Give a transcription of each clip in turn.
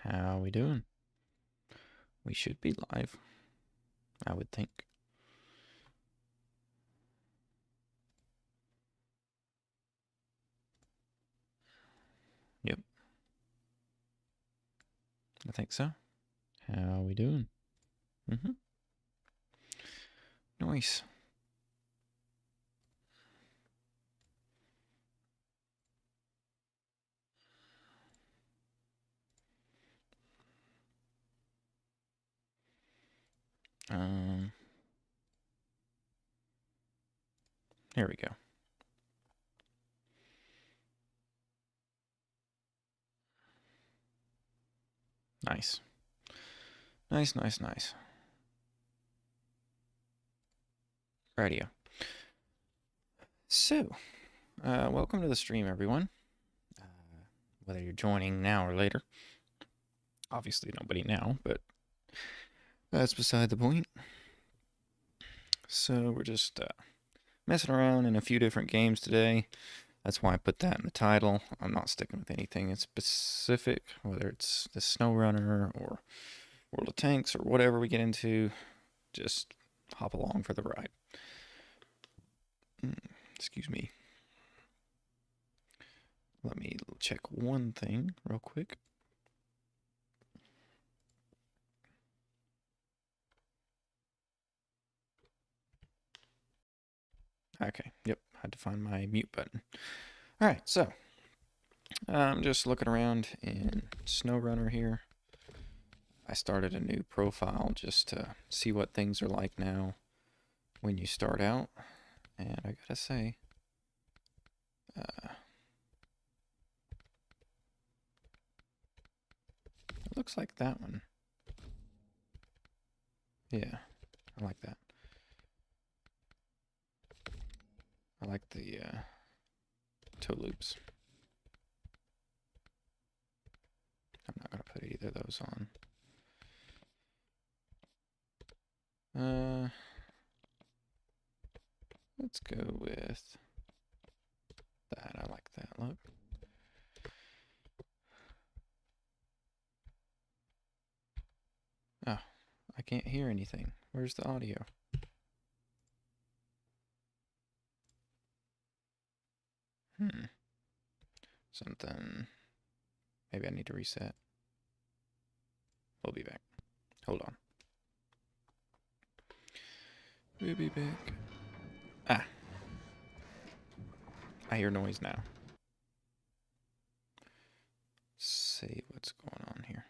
How we doing? We should be live, I would think. Yep, I think so. How we doing? Mm-hmm. Nice. Um, Here we go. Nice. Nice, nice, nice. Radio. So, welcome to the stream, everyone. Whether you're joining now or later. Obviously, nobody now, but that's beside the point. So, we're just messing around in a few different games today. That's why I put that in the title. I'm not sticking with anything in specific, whether it's the SnowRunner or World of Tanks or whatever we get into. Just hop along for the ride. Excuse me. Let me check one thing real quick. Okay, yep, had to find my mute button. All right, so I'm just looking around in SnowRunner here. I started a new profile just to see what things are like now when you start out. And I gotta say, it looks like that one. Yeah, I like that. I like the toe loops. I'm not gonna put either of those on. Let's go with that. I like that look. Oh, I can't hear anything. Where's the audio? Something. Maybe I need to reset. We'll be back. Hold on. We'll be back. Ah. I hear noise now. See what's going on here.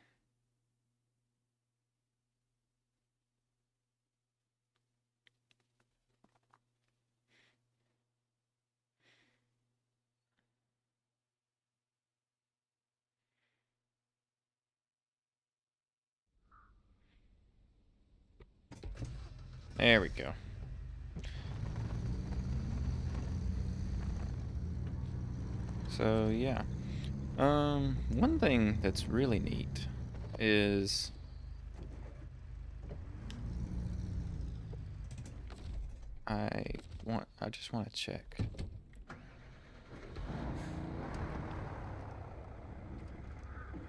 There we go. So, yeah. One thing that's really neat is I just want to check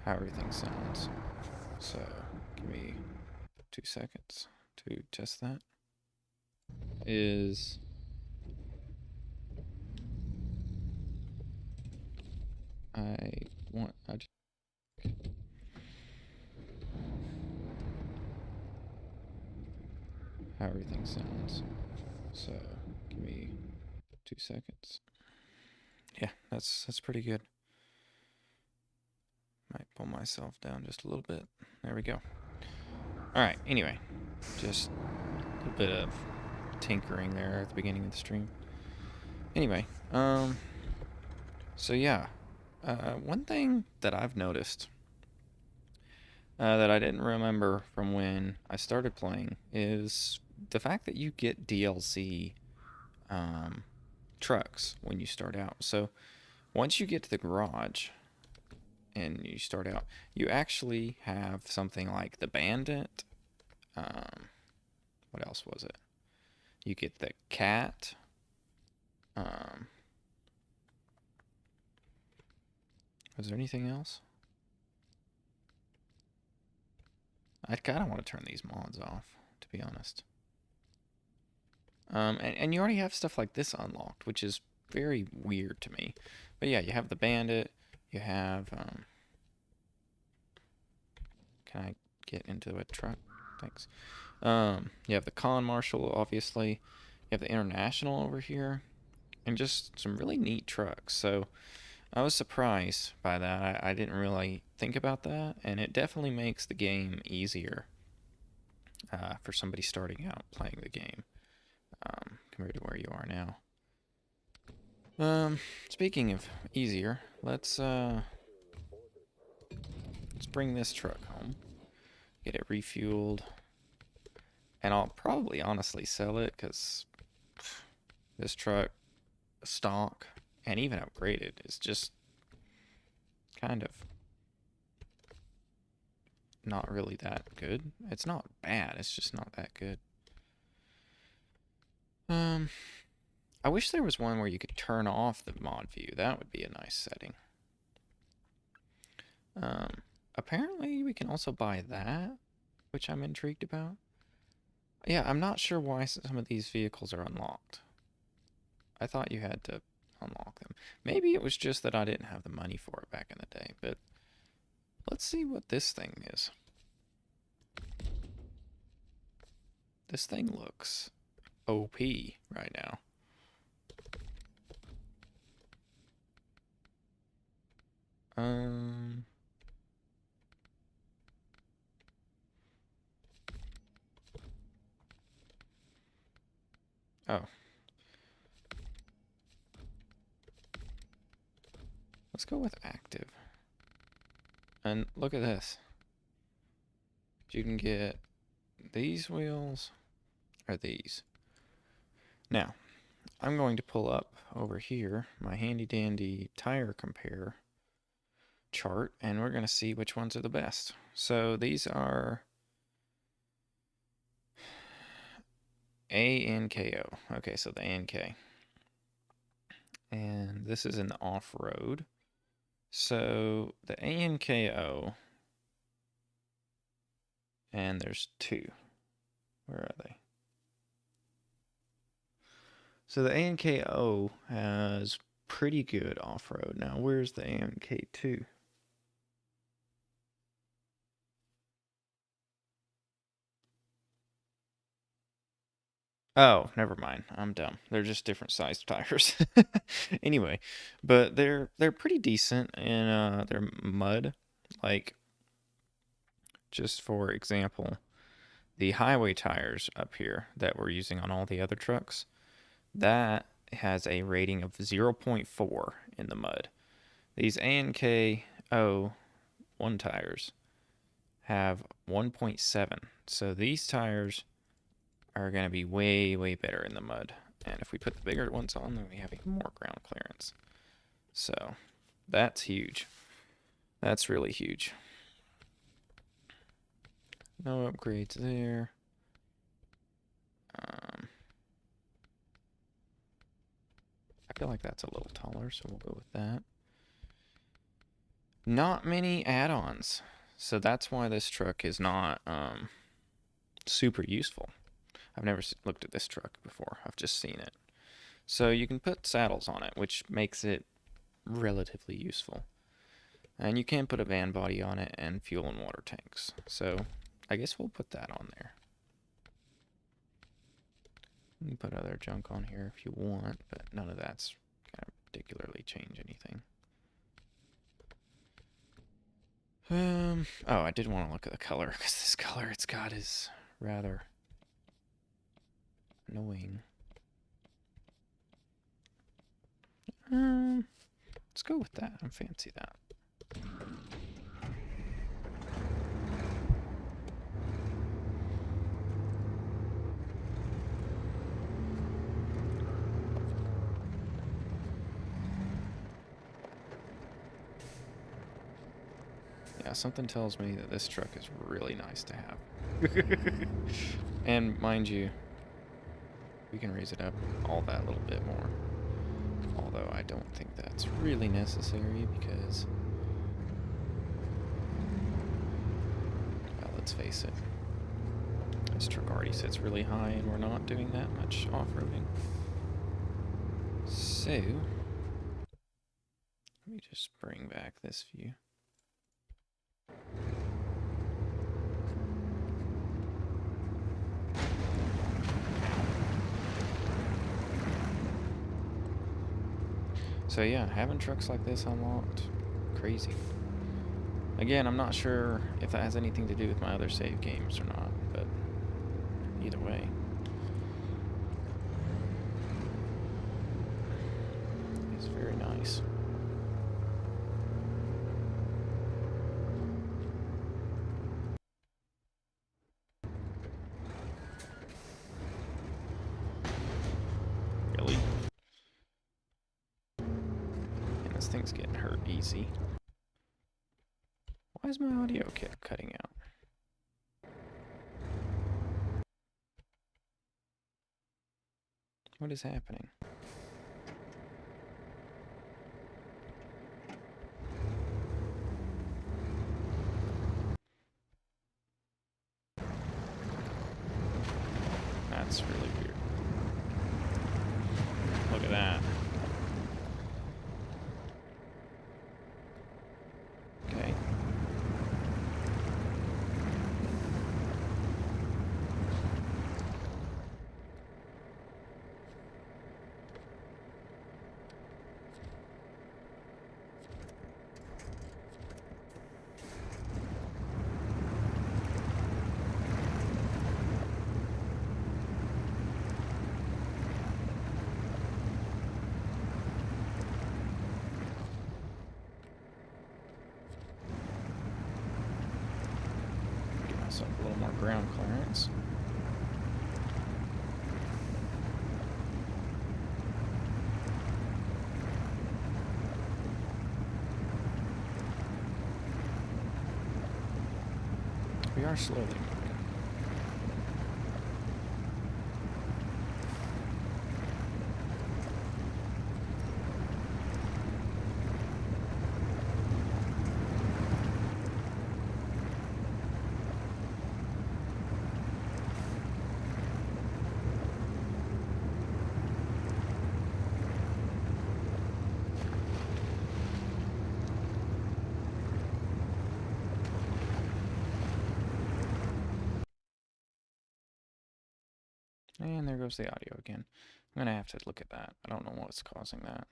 how everything sounds. So, give me 2 seconds to test that. Is I just how everything sounds. So, give me 2 seconds. Yeah, that's pretty good. Might pull myself down just a little bit. There we go. All right, anyway, just a little bit of tinkering there at the beginning of the stream. Anyway, so yeah, one thing that I've noticed that I didn't remember from when I started playing is the fact that you get DLC trucks when you start out. So once you get to the garage and you start out, you actually have something like the Bandit. What else was it? You get the cat. Was there anything else? I kind of want to turn these mods off, to be honest. And you already have stuff like this unlocked, which is very weird to me. But yeah, you have the bandit. You have, can I get into a truck? Thanks. You have the con marshal, obviously. You have the international over here. And just some really neat trucks. So I was surprised by that. I didn't really think about that. And it definitely makes the game easier for somebody starting out playing the game compared to where you are now. Speaking of easier, let's bring this truck home. Get it refueled. And I'll probably honestly sell it because this truck, stock, and even upgraded, is just kind of not really that good. It's not bad, it's just not that good. I wish there was one where you could turn off the mod view. That would be a nice setting. Apparently we can also buy that, which I'm intrigued about. Yeah, I'm not sure why some of these vehicles are unlocked. I thought you had to unlock them. Maybe it was just that I didn't have the money for it back in the day, but let's see what this thing is. This thing looks OP right now. Oh. Let's go with active. And look at this. You can get these wheels or these. Now, I'm going to pull up over here my handy dandy tire compare chart, and we're going to see which ones are the best. So these are ANKO. Okay, so the ANK. And this is in the off-road. So the ANKO, and there's two. Where are they? So the ANKO has pretty good off-road. Now, where's the ANK2? Oh, never mind. I'm dumb. They're just different sized tires. Anyway, but they're pretty decent in their mud. Like, just for example, the highway tires up here that we're using on all the other trucks, that has a rating of 0.4 in the mud. These ANKO 1 tires have 1.7. So these tires are going to be way, way better in the mud. And if we put the bigger ones on, then we have even more ground clearance. So that's huge. That's really huge. No upgrades there. I feel like that's a little taller, so we'll go with that. Not many add-ons. So that's why this truck is not super useful. I've never looked at this truck before. I've just seen it. So you can put saddles on it, which makes it relatively useful. And you can put a van body on it and fuel and water tanks. So I guess we'll put that on there. You can put other junk on here if you want, but none of that's going to particularly change anything. Oh, I did want to look at the color, because this color it's got is rather annoying. Let's go with that. I fancy that. Yeah, something tells me that this truck is really nice to have. And mind you, we can raise it up all that little bit more. Although I don't think that's really necessary because, well, let's face it. This truck already sits really high and we're not doing that much off-roading. So, let me just bring back this view. So yeah, having trucks like this unlocked, crazy. Again, I'm not sure if that has anything to do with my other save games or not, but either way. It's very nice. Really? And this thing's getting hurt easy. Why is my audio kept cutting out? What is happening? That's really weird. Look at that. Okay. Give myself a little more ground clearance. We are slowly moving. And there goes the audio again. I'm gonna have to look at that. I don't know what's causing that.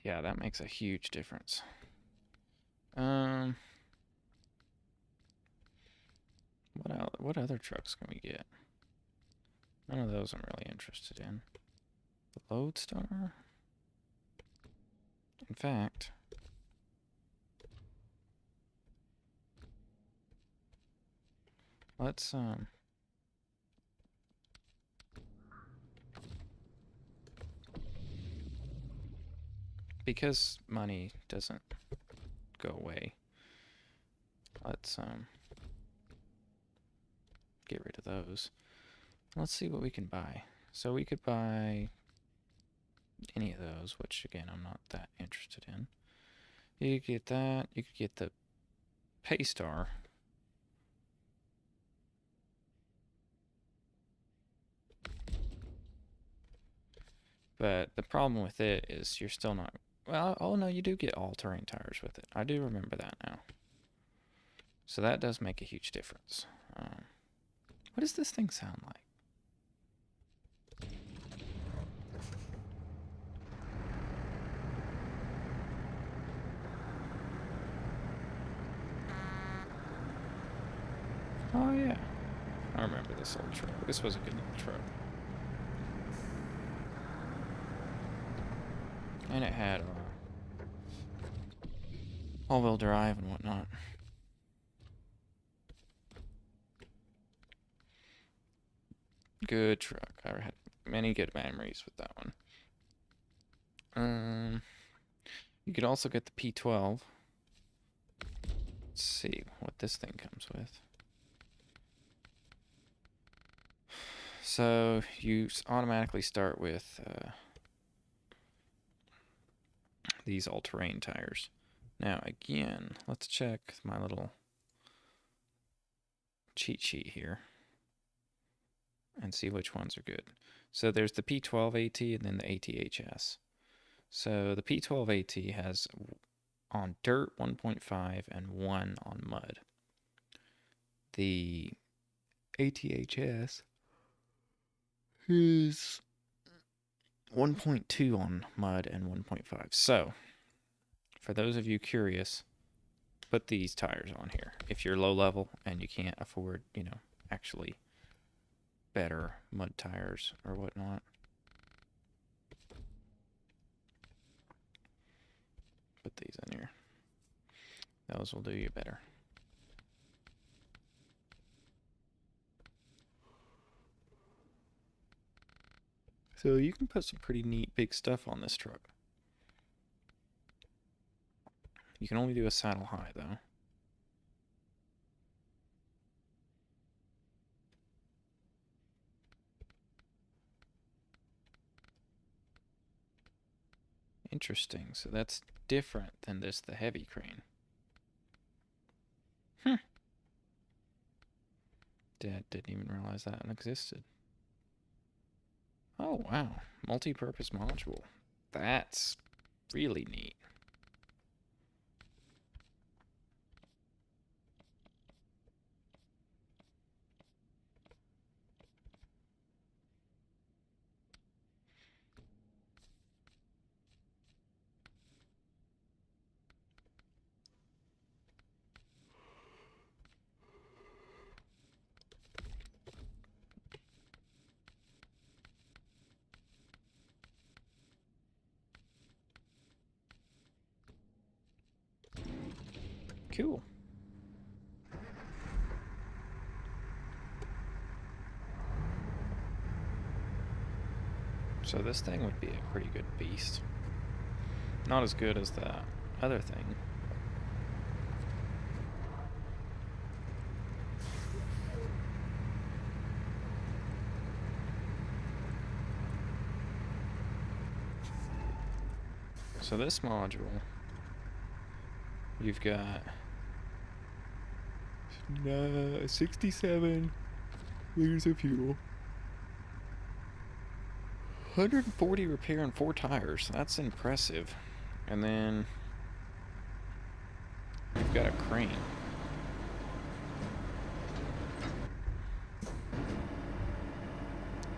Yeah, that makes a huge difference. What other trucks can we get? None of those I'm really interested in. The Lodestar? In fact, let's because money doesn't go away, let's get rid of those. Let's see what we can buy. So we could buy any of those, which again I'm not that interested in. You could get that. You could get the Paystar. But the problem with it is you're still not... Well, oh no, you do get all-terrain tires with it. I do remember that now. So that does make a huge difference. What does this thing sound like? Oh yeah. I remember this old truck. This was a good little truck. And it had all-wheel drive and whatnot. Good truck. I had many good memories with that one. You could also get the P12. Let's see what this thing comes with. So you automatically start with these all-terrain tires. Now again, let's check my little cheat sheet here and see which ones are good. So there's the P12 AT and then the ATHS. So the P12 AT has on dirt 1.5 and 1 on mud. The ATHS is 1.2 on mud and 1.5. So, for those of you curious, put these tires on here. If you're low level and you can't afford, you know, actually better mud tires or whatnot. Put these in here. Those will do you better. So you can put some pretty neat big stuff on this truck. You can only do a saddle high though. Interesting. So that's different than the heavy crane. Dad didn't even realize that existed. Oh, wow. Multi-purpose module. That's really neat. Cool. So this thing would be a pretty good beast. Not as good as the other thing. So this module, you've got 67 liters of fuel, 140 repair and 4 tires. That's impressive. And then you've got a crane.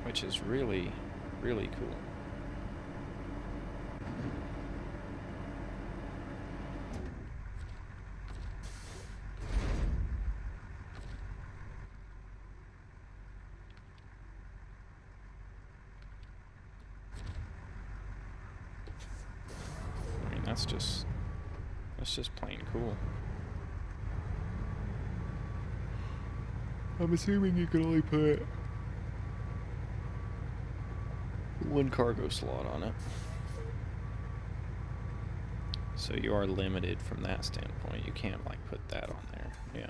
Which is really, really cool. I mean, that's just plain cool. I'm assuming you can only put 1 cargo slot on it. So you are limited from that standpoint. You can't like put that on there. Yeah.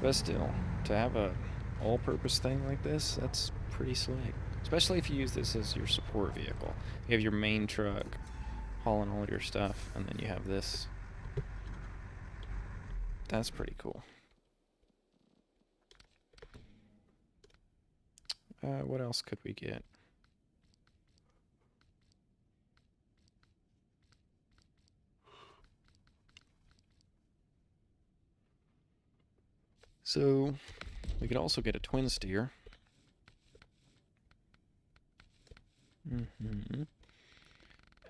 But still, to have a all-purpose thing like this, that's pretty slick. Especially if you use this as your support vehicle. You have your main truck hauling all your stuff, and then you have this. That's pretty cool. What else could we get? So, we could also get a twin steer.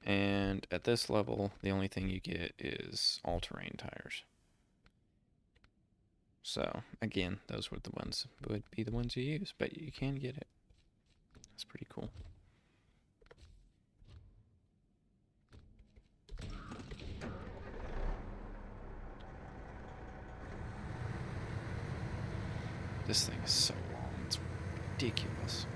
And at this level, the only thing you get is all-terrain tires. So again, those would be the ones you use, but you can get it. That's pretty cool. This thing is so long, it's ridiculous.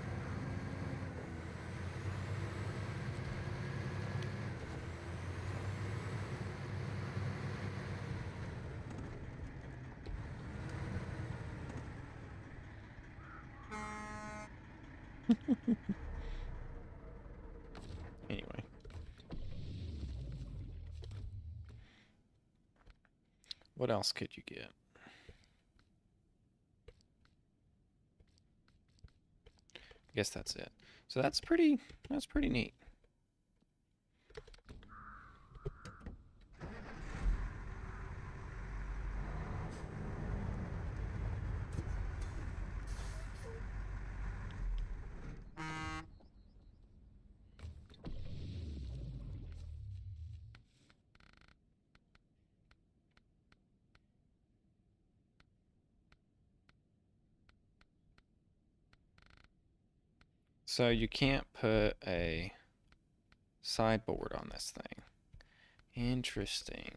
Anyway. What else could you get? I guess that's it. So that's pretty neat. So you can't put a sideboard on this thing. Interesting.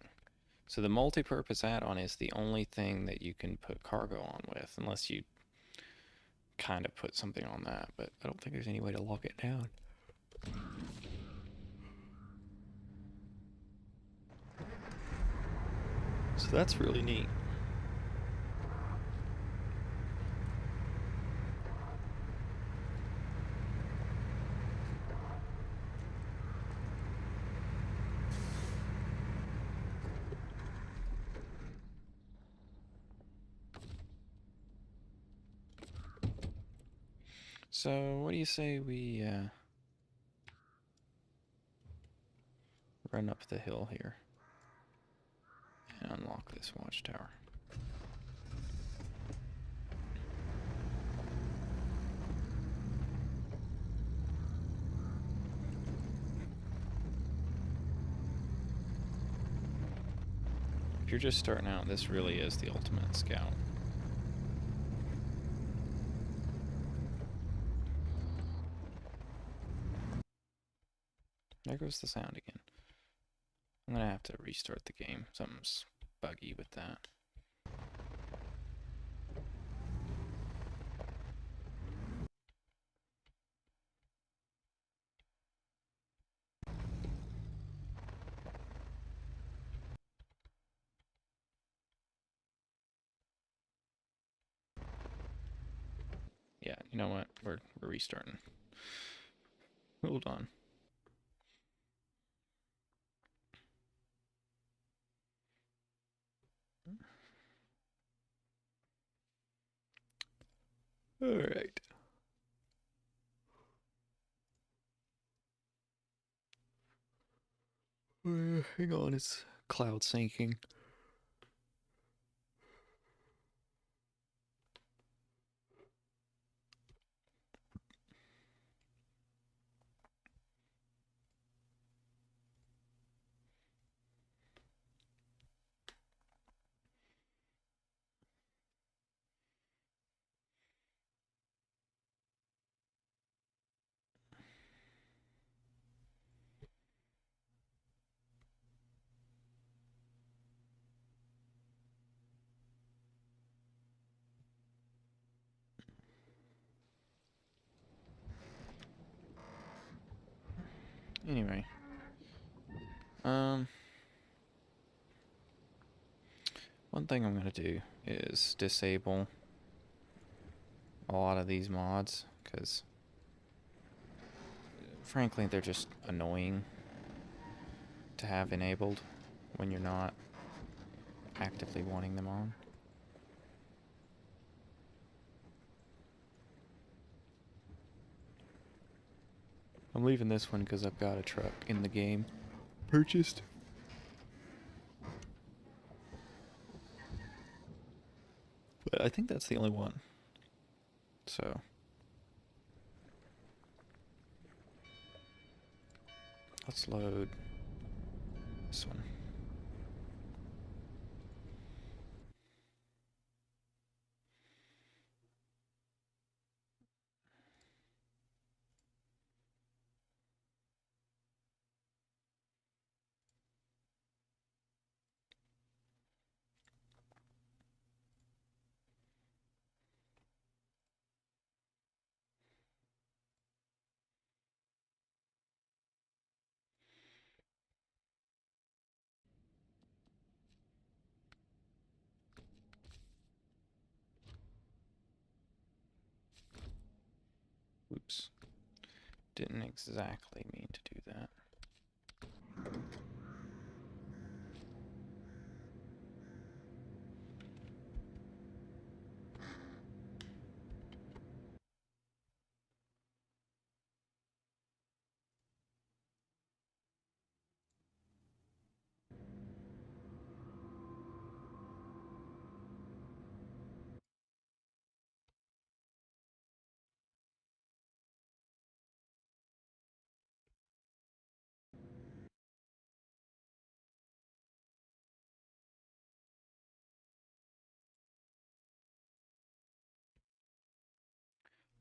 So the multi-purpose add-on is the only thing that you can put cargo on with, unless you kind of put something on that, but I don't think there's any way to lock it down. So that's really neat. So what do you say we run up the hill here and unlock this watchtower? If you're just starting out, this really is the ultimate scout. There goes the sound again. I'm gonna have to restart the game. Something's buggy with that. Yeah, you know what? We're restarting. Hold on. All right. Hang on, it's cloud syncing. Anyway. One thing I'm gonna do is disable a lot of these mods, because frankly they're just annoying to have enabled when you're not actively wanting them on. I'm leaving this one because I've got a truck in the game purchased. But I think that's the only one. So let's load this one. didn't exactly mean to do that.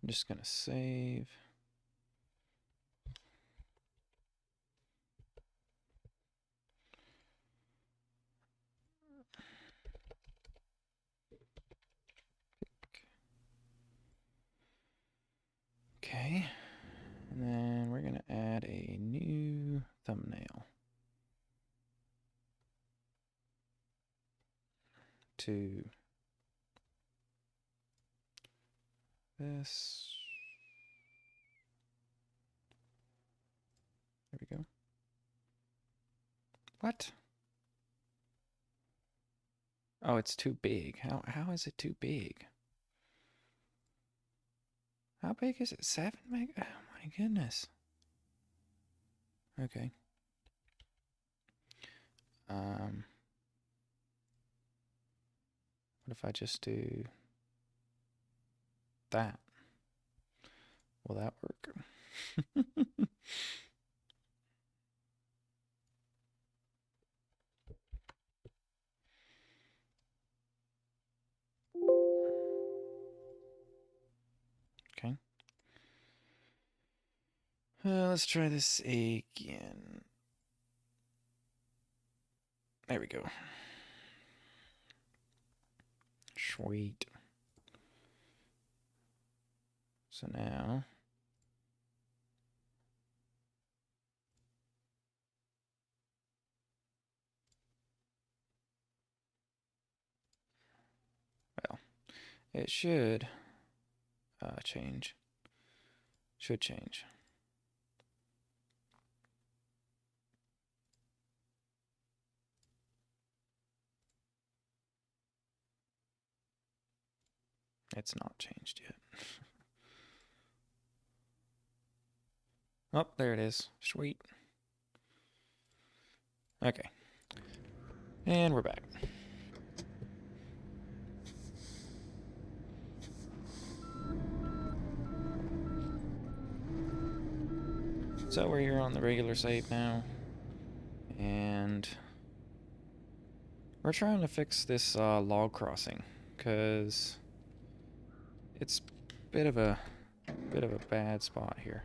I'm just gonna save. Okay, and then we're gonna add a new thumbnail to this. There we go. What? Oh, it's too big. How is it too big? How big is it? 7 meg? Oh my goodness. Okay. What if I just do that? Will that work? Okay. Let's try this again. There we go. Sweet. So now well, it should change. Should change. It's not changed yet. Oh, there it is. Sweet. Okay. And we're back. So we're here on the regular save now. And we're trying to fix this log crossing, because it's a bit of a bad spot here.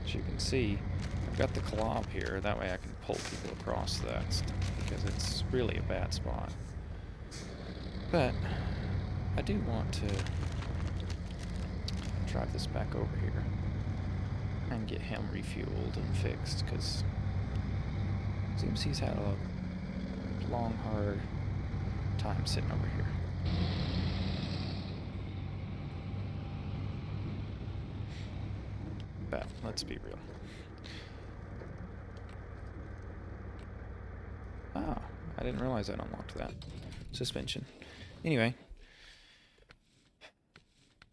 As you can see, I've got the clob here, that way I can pull people across that, because it's really a bad spot. But I do want to drive this back over here and get him refueled and fixed, because it seems he's had a long, hard time sitting over here. But let's be real. Oh, I didn't realize I'd unlocked that suspension. Anyway,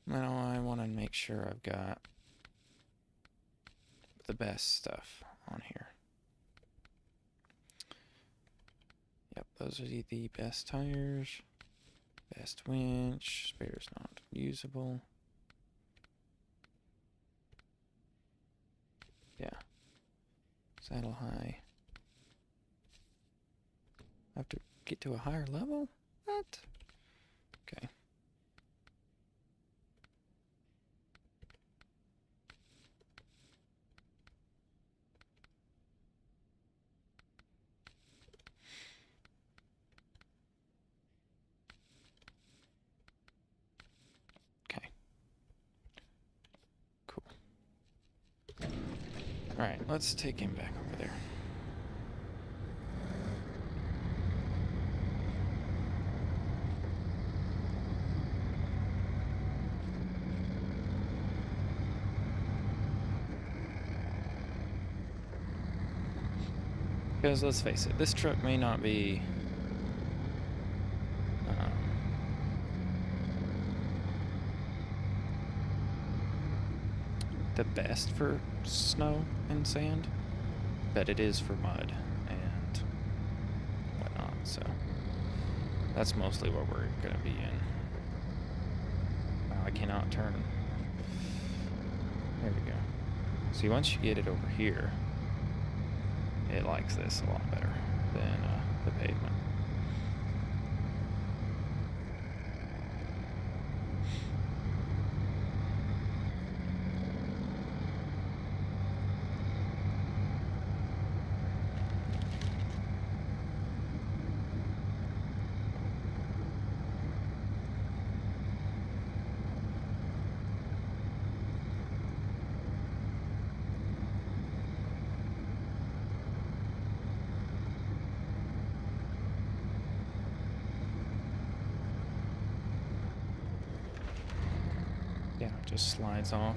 now I want to make sure I've got the best stuff on here. Yep, those are the best tires, best winch, spare's not usable. Yeah. Saddle high. I have to get to a higher level? What? Okay. Okay. Cool. Alright, let's take him back over there. Because let's face it, this truck may not be the best for snow and sand, but it is for mud and whatnot, so that's mostly what we're going to be in. Wow, I cannot turn. There we go. See, once you get it over here, it likes this a lot better than the pavement. Yeah, it just slides off.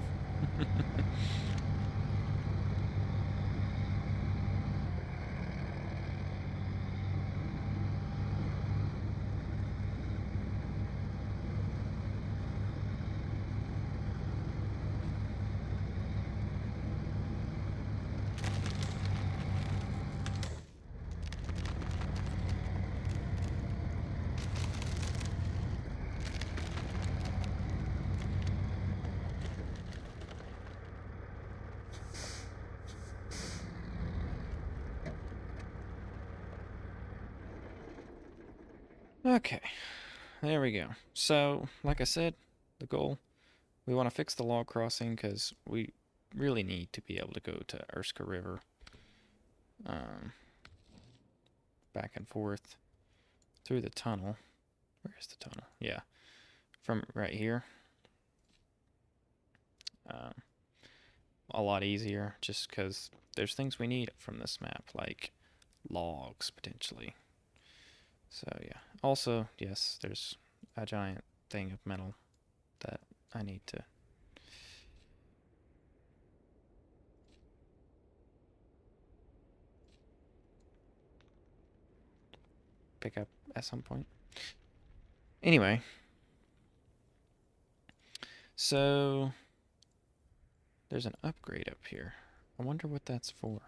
Okay, there we go. So, like I said, the goal, we want to fix the log crossing because we really need to be able to go to Erska River back and forth through the tunnel. Where's the tunnel? Yeah, from right here. A lot easier just because there's things we need from this map, like logs potentially. So yeah. Also, yes, there's a giant thing of metal that I need to pick up at some point. Anyway, so there's an upgrade up here. I wonder what that's for.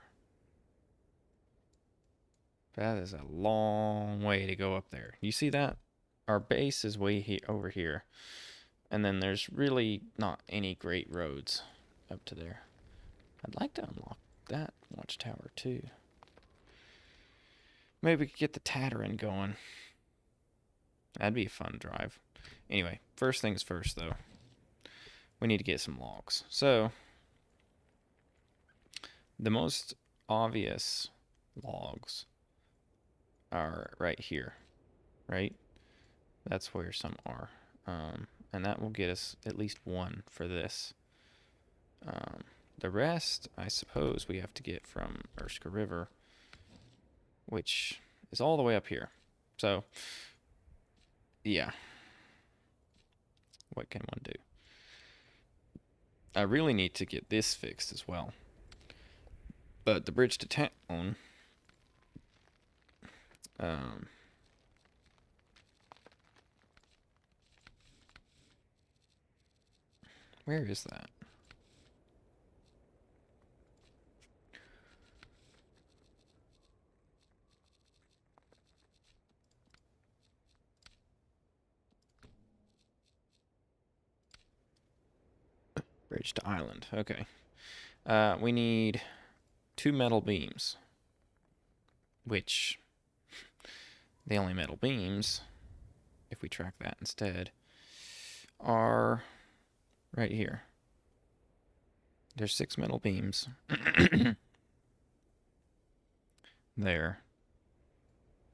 That is a long way to go up there. You see that? Our base is way over here. And then there's really not any great roads up to there. I'd like to unlock that watchtower too. Maybe we could get the Tatarin going. That'd be a fun drive. Anyway, first things first though. We need to get some logs. So, the most obvious logs are right here, right? That's where some are. And that will get us at least one for this. The rest, I suppose, we have to get from Erska River, which is all the way up here. So, yeah. What can one do? I really need to get this fixed as well. But the bridge to town, where is that? Bridge to island. Okay. We need 2 metal beams. Which, the only metal beams, if we track that instead, are right here. There's 6 metal beams. There.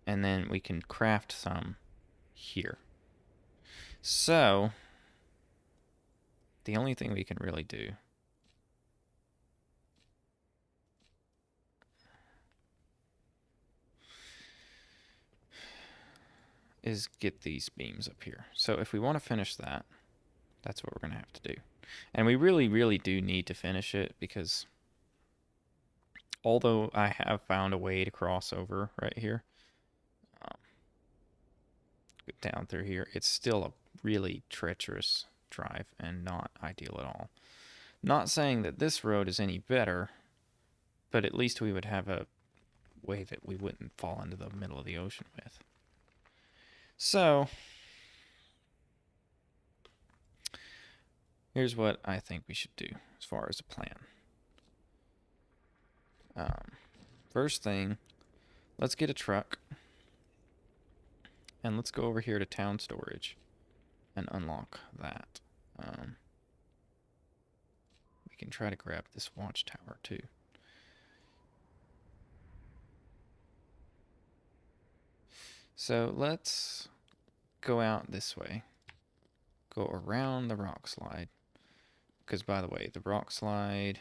And then we can craft some here. So, the only thing we can really do is get these beams up here. So if we want to finish that, that's what we're going to have to do. And we really, really do need to finish it because Although I have found a way to cross over right here, um, down through here, it's still a really treacherous drive and not ideal at all. Not saying that this road is any better, but at least we would have a way that we wouldn't fall into the middle of the ocean with. So, here's what I think we should do as far as a plan. First thing, let's get a truck and let's go over here to town storage and unlock that. We can try to grab this watchtower too. So let's go out this way. Go around the rock slide. Because, by the way, the rock slide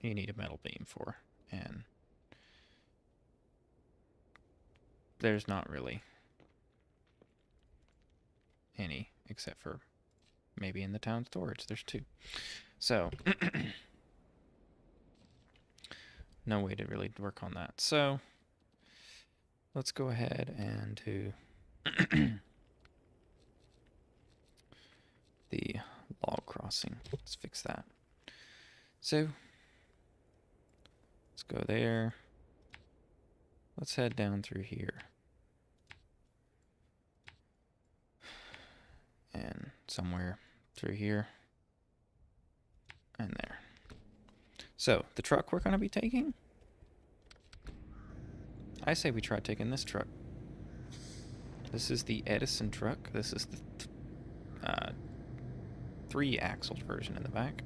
you need a metal beam for. And there's not really any, except for maybe in the town storage. There's 2. So, no way to really work on that. So, let's go ahead and do the log crossing. Let's fix that. So, let's go there. Let's head down through here. And somewhere through here. And there. So, the truck we're going to be taking? I say we try taking this truck. This is the Edison truck. This is the 3-axled version in the back.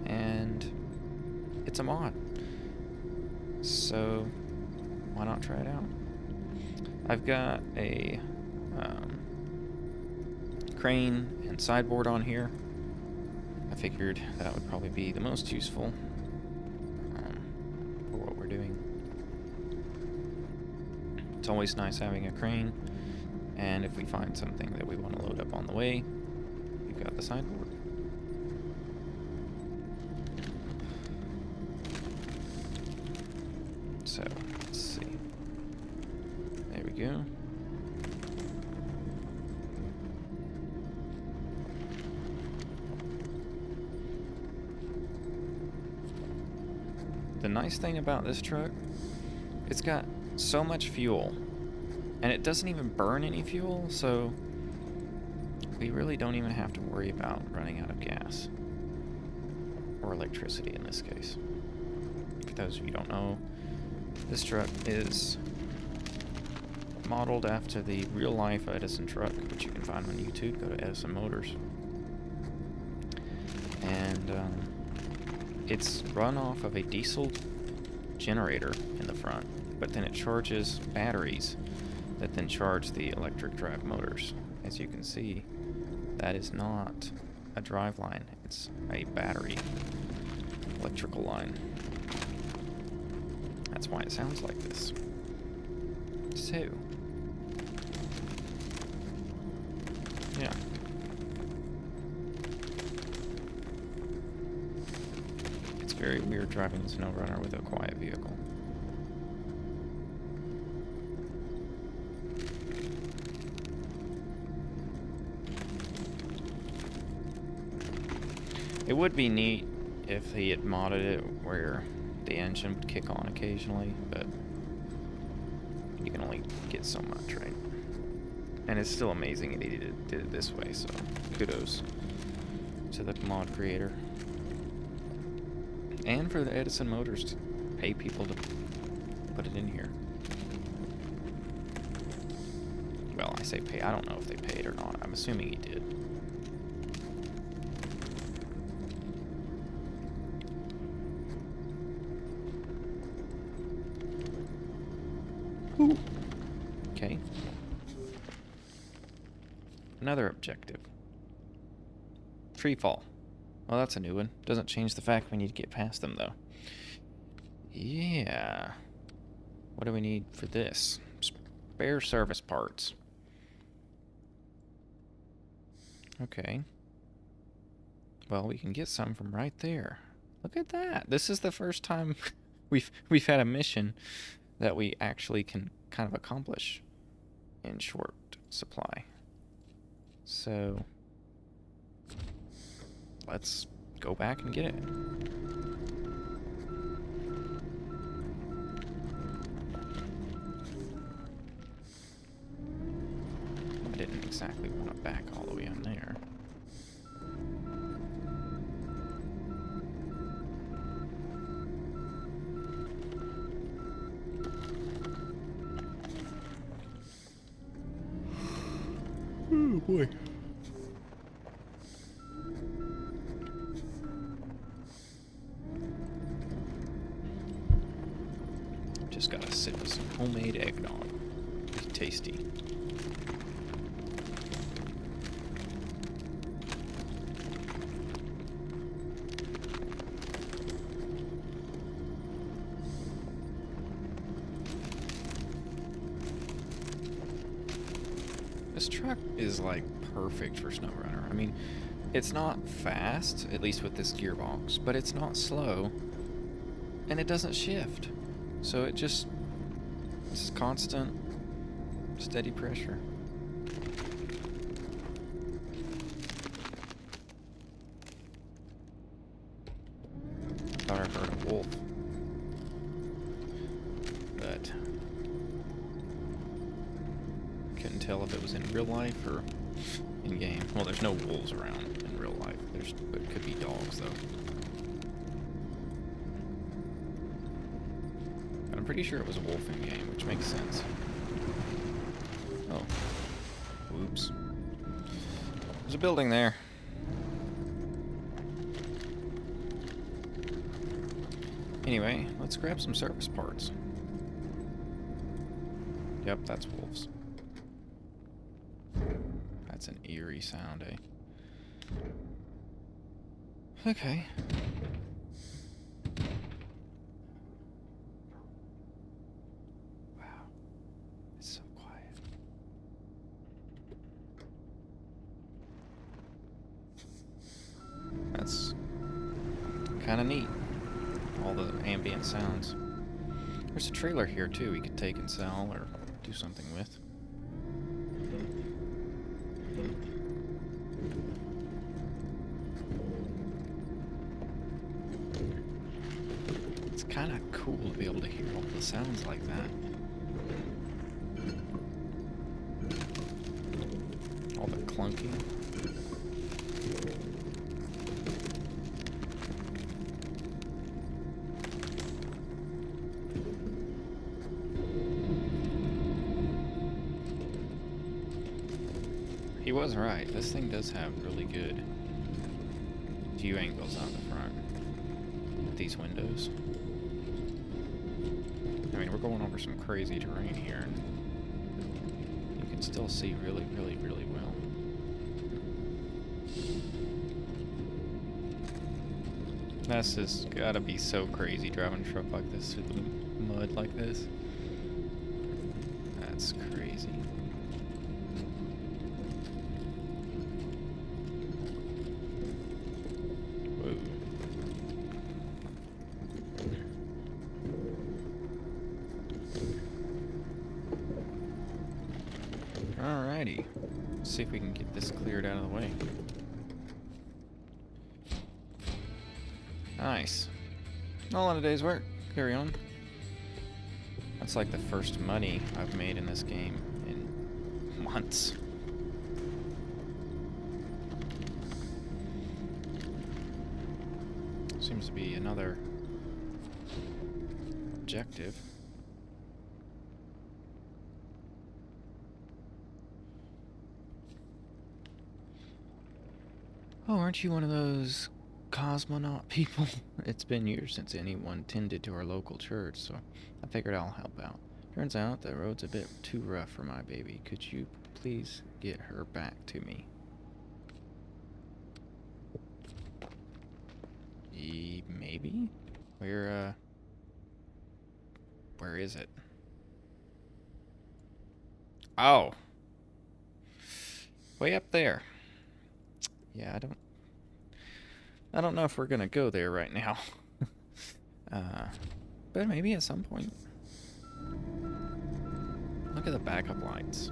And it's a mod. So, why not try it out? I've got a crane and sideboard on here. I figured that would probably be the most useful for what we're doing. It's always nice having a crane, and if we find something that we want to load up on the way, we've got the sideboard. So, let's see. There we go. The nice thing about this truck, it's got so much fuel, and it doesn't even burn any fuel, so we really don't even have to worry about running out of gas. Or electricity in this case. For those of you who don't know, this truck is modeled after the real-life Edison truck, which you can find on YouTube. Go to Edison Motors. And it's run off of a diesel generator in the front, but then it charges batteries that then charge the electric drive motors. As you can see, that is not a drive line, it's a battery electrical line. That's why it sounds like this. So, yeah. It's very weird driving the SnowRunner with a quiet vehicle. It would be neat if he had modded it where the engine would kick on occasionally, but you can only get so much, right? And it's still amazing that he did it this way, so kudos to the mod creator. And for the Edison Motors to pay people to put it in here. Well, I say pay, I don't know if they paid or not. I'm assuming he did. Ooh. Okay. Another objective. Tree fall. Well, that's a new one. Doesn't change the fact we need to get past them, though. Yeah. What do we need for this? Spare service parts. Okay. Well, we can get some from right there. Look at that. This is the first time we've had a mission that we actually can kind of accomplish in short supply. So let's go back and get it. I didn't exactly want to back all the way on there. Oh boy. Just gotta sip with some homemade eggnog. It's tasty. This truck is like perfect for SnowRunner. I mean, it's not fast, at least with this gearbox, but it's not slow, and it doesn't shift. So it's constant, steady pressure. Thought I heard a wolf, but couldn't tell if it was in real life or in game. Well, there's no wolves around in real life. But it could be dogs though. But I'm pretty sure it was a wolf in game, which makes sense. Oh, whoops. There's a building there. Anyway, let's grab some service parts. Yep, that's wolves. That's an eerie sound, eh? Okay. Wow. It's so quiet. That's kind of neat. All the ambient sounds. There's a trailer here too we could take and sell or do something with. It's kind of cool to be able to hear all the sounds like that. All the clunking. He was right. This thing does have really good view angles out the front with these windows. I mean, we're going over some crazy terrain here, and you can still see really, really, really well. This has gotta be so crazy driving a truck like this through the mud like this. That's crazy. Whoa. Alrighty. Let's see if we can get this cleared out of the way. Nice. All in a day's work. Carry on. That's like the first money I've made in this game in months. Seems to be another objective. Oh, aren't you one of those cosmonaut people? It's been years since anyone tended to our local church, so I figured I'll help out. Turns out the road's a bit too rough for my baby. Could you please get her back to me? Maybe? Where is it? Oh. Way up there. Yeah, I don't I don't know if we're gonna go there right now. uh, but maybe at some point. Look at the backup lights.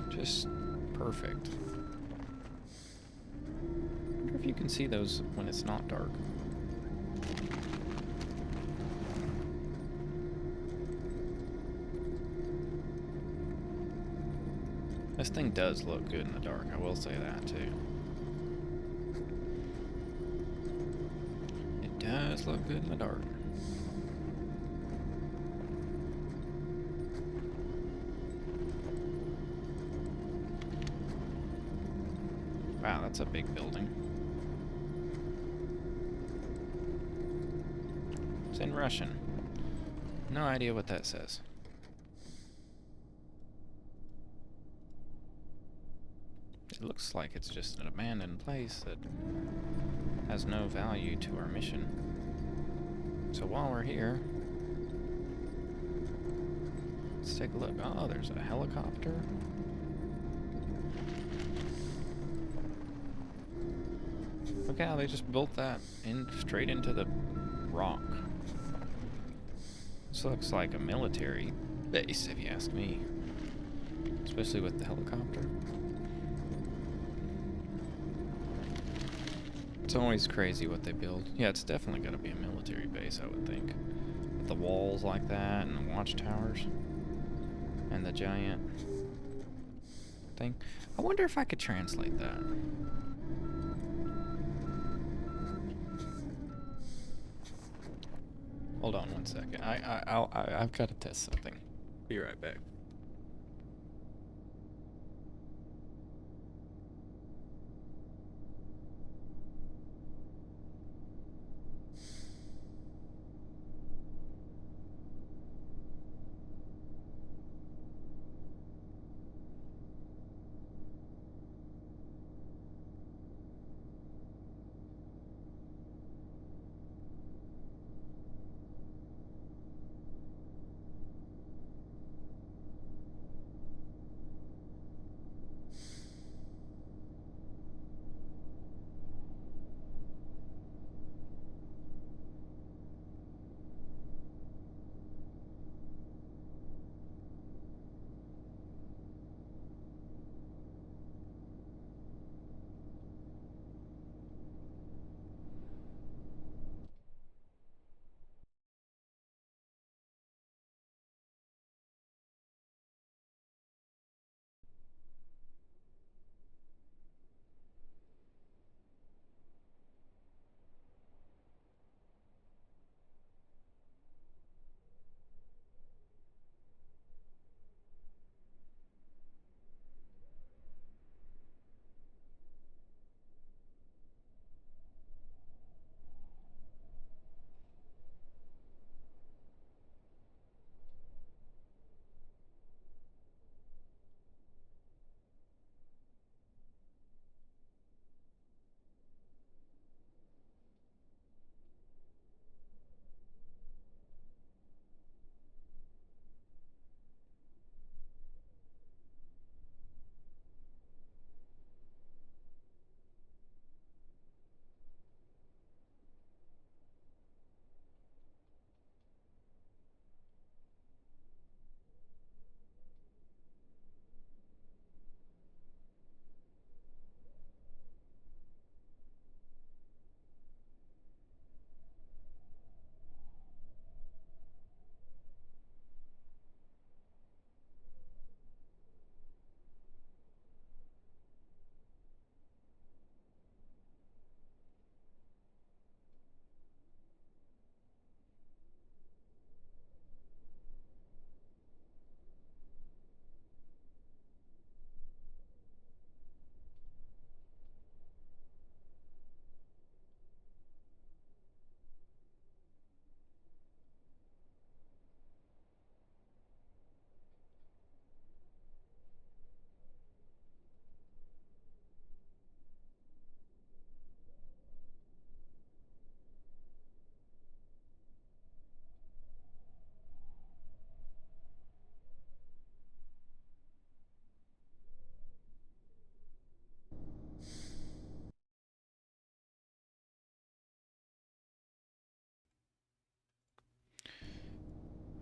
Just perfect. I wonder if you can see those when it's not dark. This thing does look good in the dark, I will say that too. It does look good in the dark. Wow, that's a big building. It's in Russian. No idea what that says. It looks like it's just an abandoned place that has no value to our mission. So while we're here, let's take a look. Oh, there's a helicopter. Look how they just built that in straight into the rock. This looks like a military base, if you ask me. Especially with the helicopter. It's always crazy what they build. Yeah, it's definitely going to be a military base, I would think. With the walls like that, and the watchtowers. And the giant thing. I wonder if I could translate that. Hold on one second. I've got to test something. Be right back.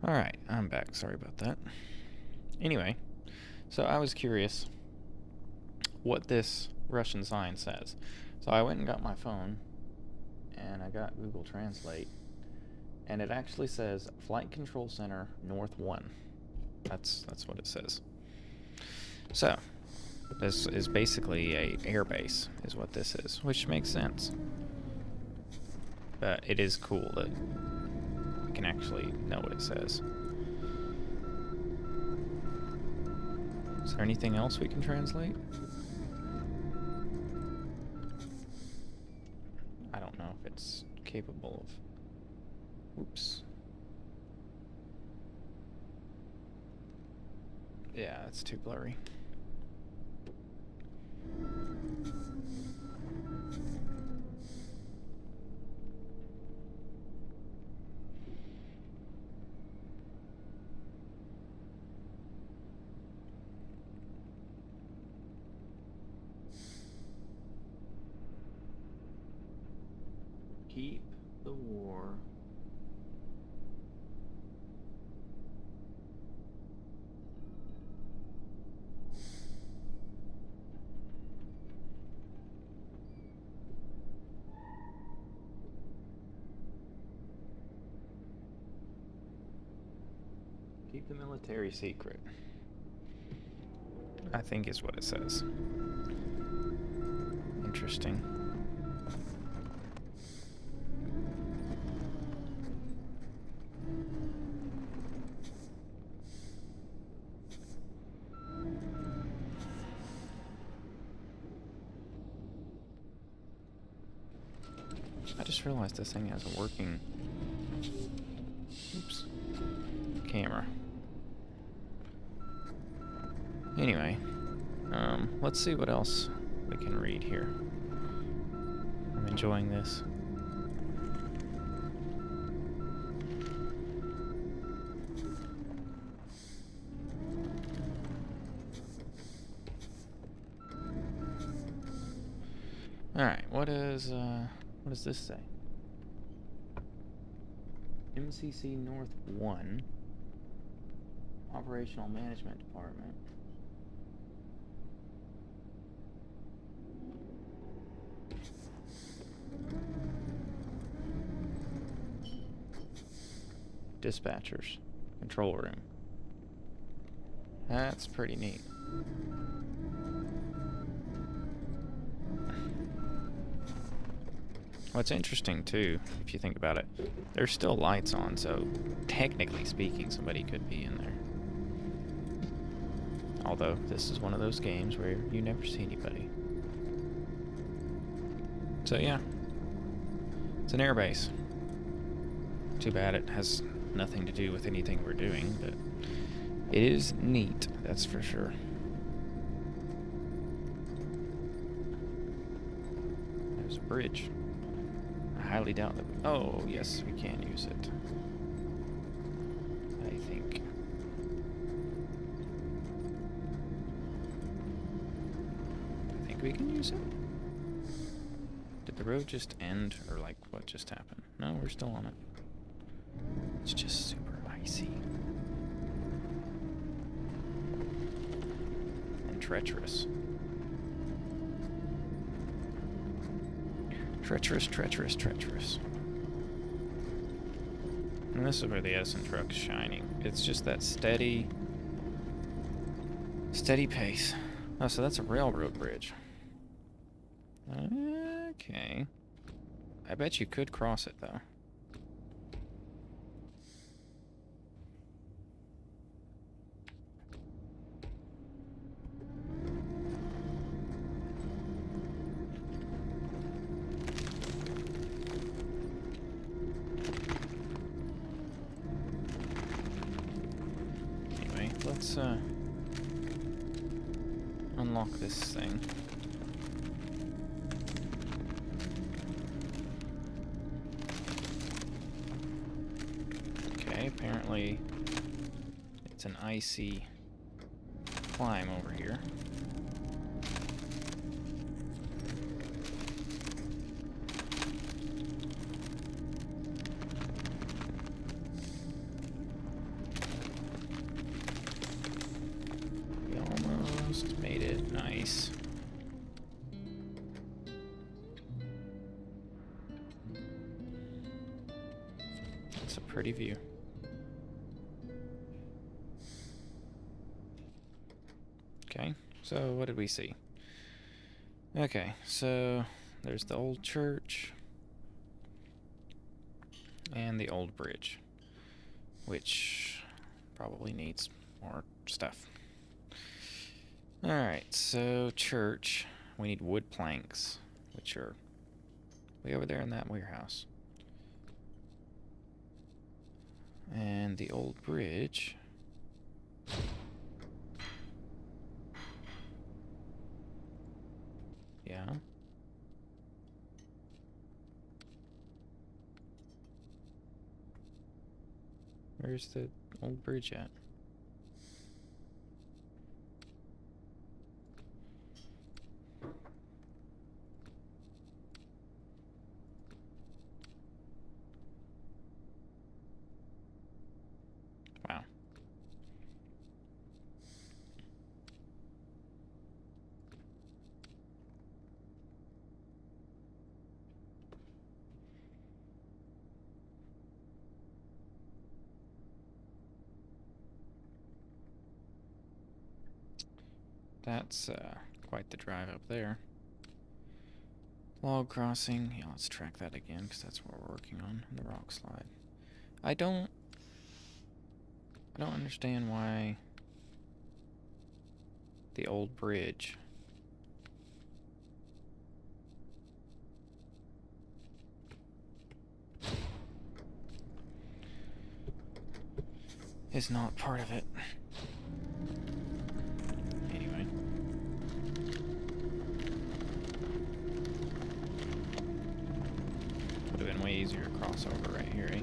Alright, I'm back. Sorry about that. Anyway, so I was curious what this Russian sign says. So I went and got my phone, and I got Google Translate, and it actually says Flight Control Center North 1. That's what it says. So, this is basically a airbase, is what this is, which makes sense. But it is cool that we can actually know what it says. Is there anything else we can translate? I don't know if it's capable of... Oops. Yeah, it's too blurry. Keep the war. Keep the military secret, I think is what it says. Interesting. I just realized this thing has a working... Oops. Camera. Anyway, let's see what else we can read here. I'm enjoying this. Alright, what does this say? MCC North 1, Operational Management Department. Dispatchers, control room. That's pretty neat. What's interesting too, if you think about it, there's still lights on, so technically speaking, somebody could be in there. Although, this is one of those games where you never see anybody. So yeah, it's an airbase. Too bad it has nothing to do with anything we're doing, but it is neat, that's for sure. There's a bridge. I highly doubt that we... Oh, yes, we can use it. I think. I think we can use it. Did the road just end, or like, what just happened? No, we're still on it. It's just super icy. And treacherous. Treacherous, treacherous, treacherous. And this is where the Edison truck's shining. It's just that steady pace. Oh, so that's a railroad bridge. Okay. I bet you could cross it, though. Let's unlock this thing. Okay, apparently it's an icy climb over here. It's a pretty view. Okay, so what did we see? Okay, so there's the old church and the old bridge, which probably needs more stuff. Alright, so church, we need wood planks, which are way over there in that warehouse. And the old bridge. Yeah. Where's the old bridge at? Wow. That's quite the drive up there. Log crossing. Yeah, let's track that again because that's what we're working on, the rock slide. I don't understand why the old bridge is not part of it. Anyway. Would have been way easier to cross over right here, eh?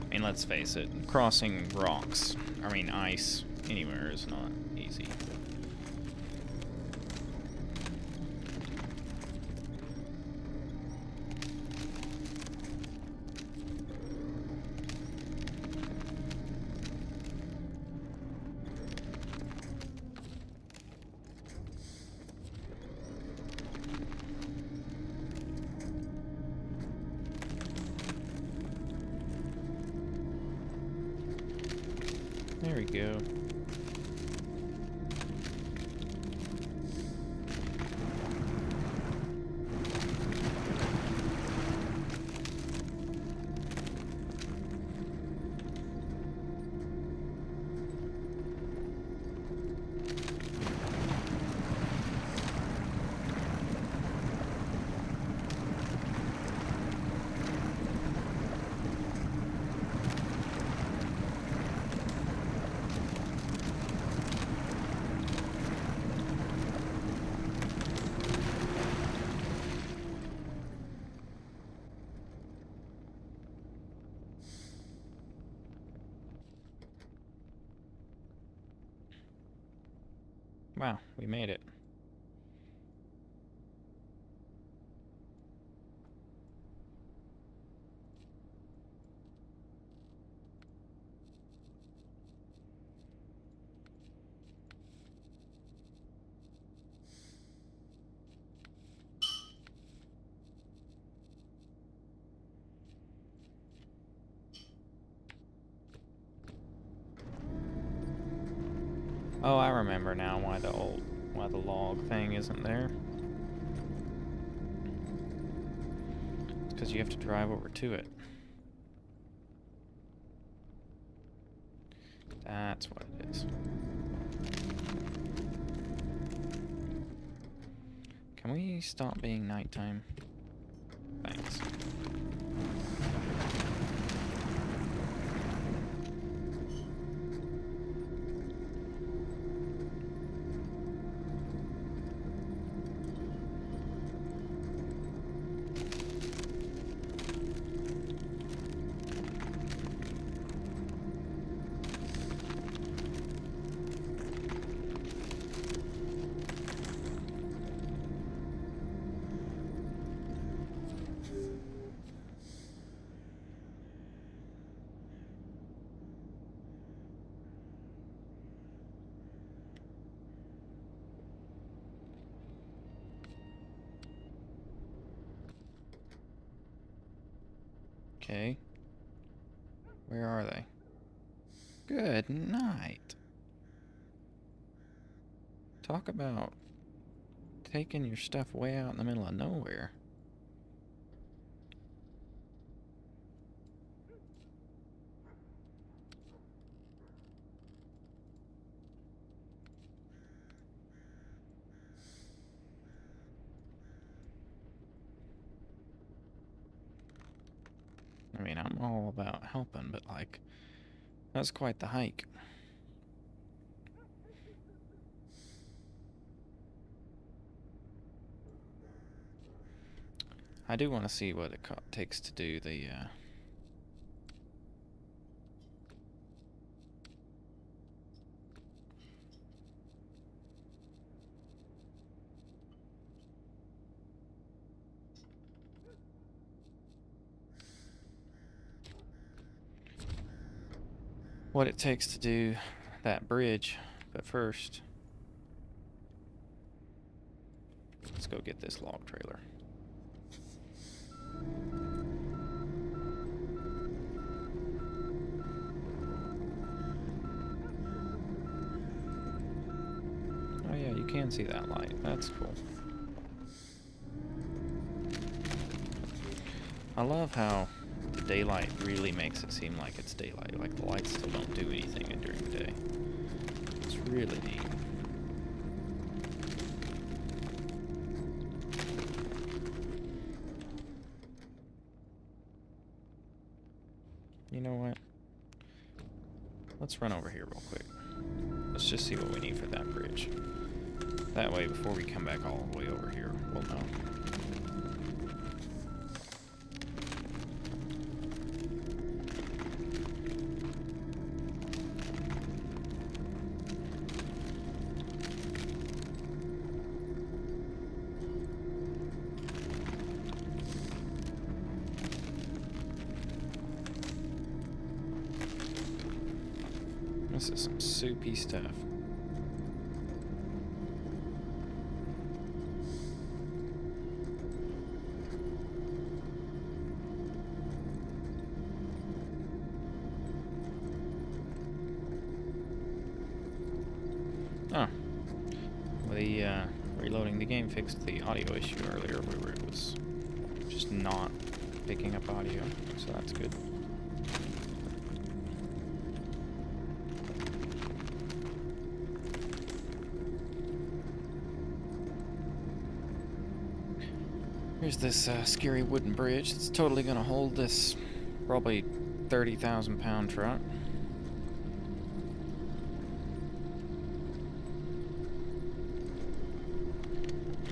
I mean, let's face it, crossing rocks, ice, anywhere is not easy. There we go. Wow, we made it. Oh, I remember now why the log thing isn't there. It's because you have to drive over to it. That's what it is. Can we stop being nighttime? Thanks. Okay. Where are they? Good night. Talk about taking your stuff way out in the middle of nowhere. I mean, I'm all about helping, but like, that's quite the hike. I do want to see what it takes to do the, what it takes to do that bridge. But first, let's go get this log trailer. Oh yeah, you can see that light. That's cool. I love how the daylight really makes it seem like it's daylight. Like the lights still don't do anything during the day. It's really neat. You know what? Let's run over here real quick. Let's just see what we need for that bridge. That way, before we come back all the way over here, we'll know. This is some soupy stuff. Oh. The reloading the game fixed the audio issue earlier where it was just not picking up audio, so that's good. Here's this scary wooden bridge. It's totally gonna hold this probably 30,000-pound truck.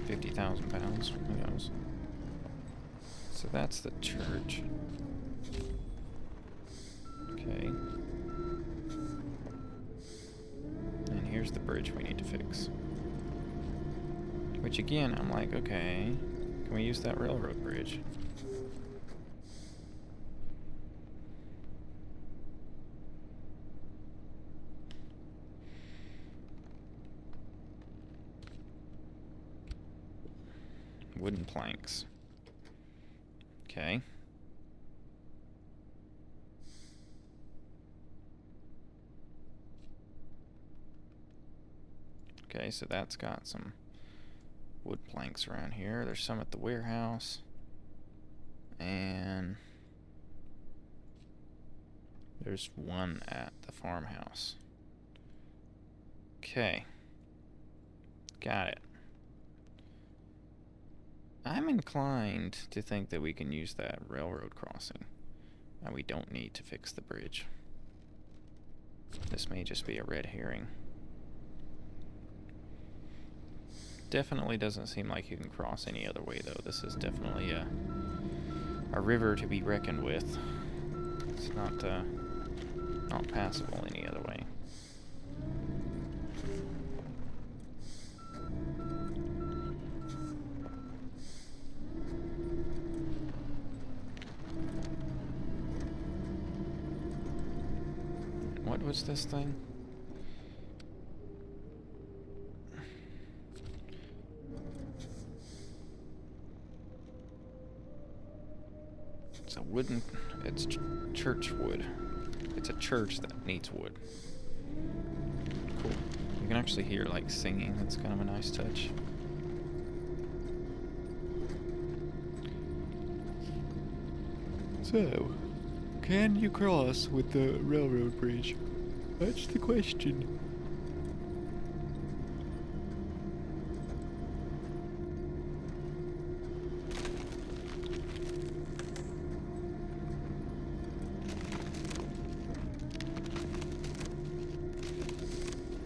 £50,000, who knows? So that's the church. Okay. And here's the bridge we need to fix. Which again, I'm like, okay, can we use that railroad bridge? Wooden planks. Okay. Okay, so that's got some wood planks around here. There's some at the warehouse. And there's one at the farmhouse. Okay. Got it. I'm inclined to think that we can use that railroad crossing. And we don't need to fix the bridge. This may just be a red herring. Definitely doesn't seem like you can cross any other way, though. This is definitely a river to be reckoned with. It's not passable any other way. What was this thing? It's a wooden It's church wood. It's a church that needs wood. Cool. You can actually hear like singing. That's kind of a nice touch. So, can you cross with the railroad bridge? That's the question.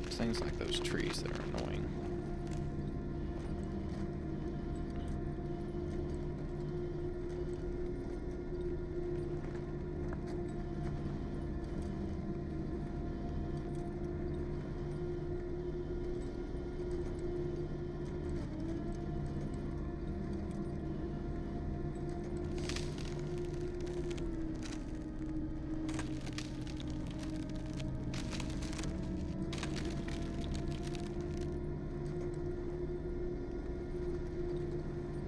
It's things like those trees that are annoying.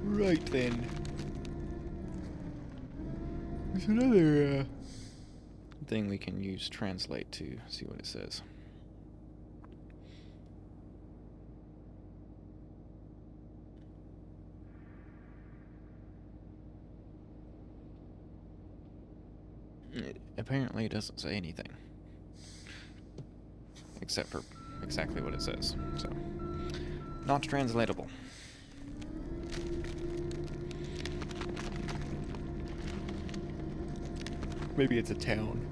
Right then. There's another thing we can use translate to see what it says. Apparently it doesn't say anything. Except for exactly what it says. So, not translatable. Maybe it's a town.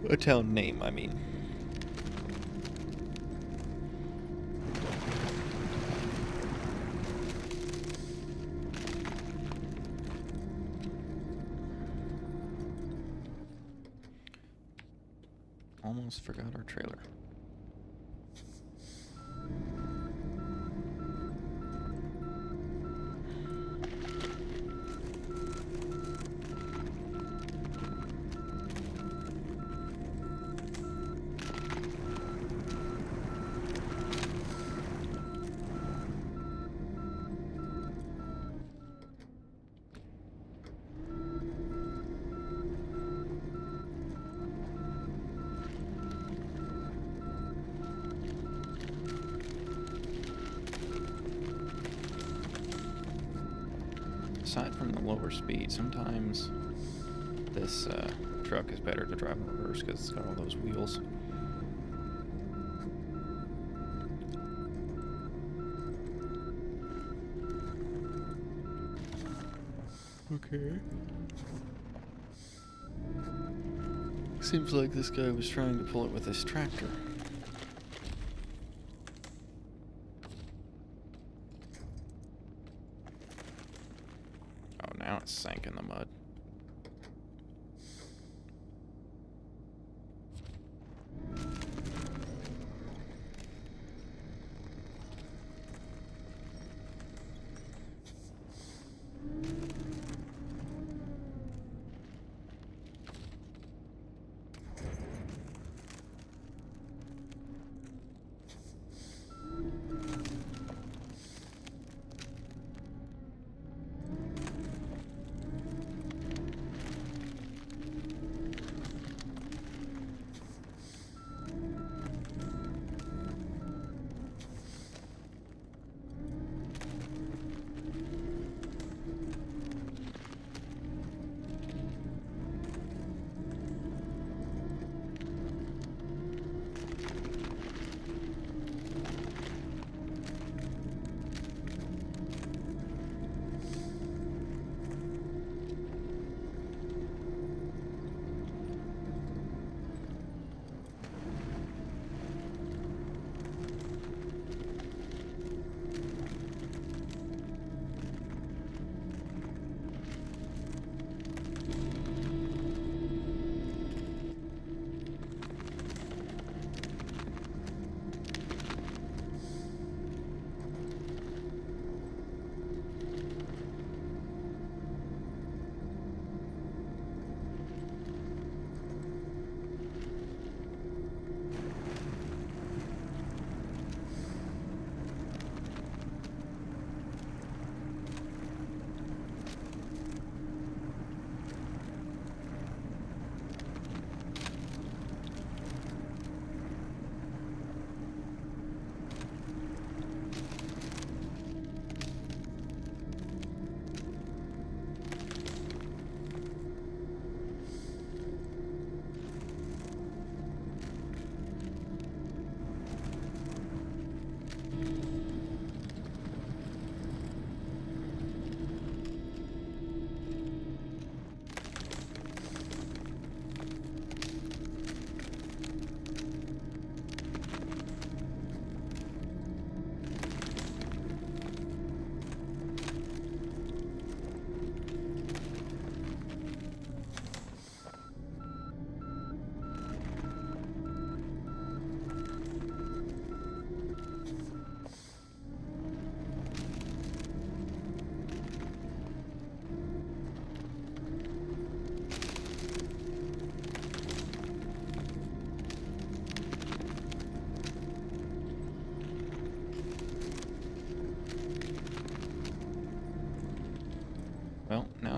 A town name, I mean. Almost forgot our trailer. Aside from the lower speed, sometimes this truck is better to drive in reverse because it's got all those wheels. Okay. Seems like this guy was trying to pull it with his tractor. Oh, now it's sank in the mud.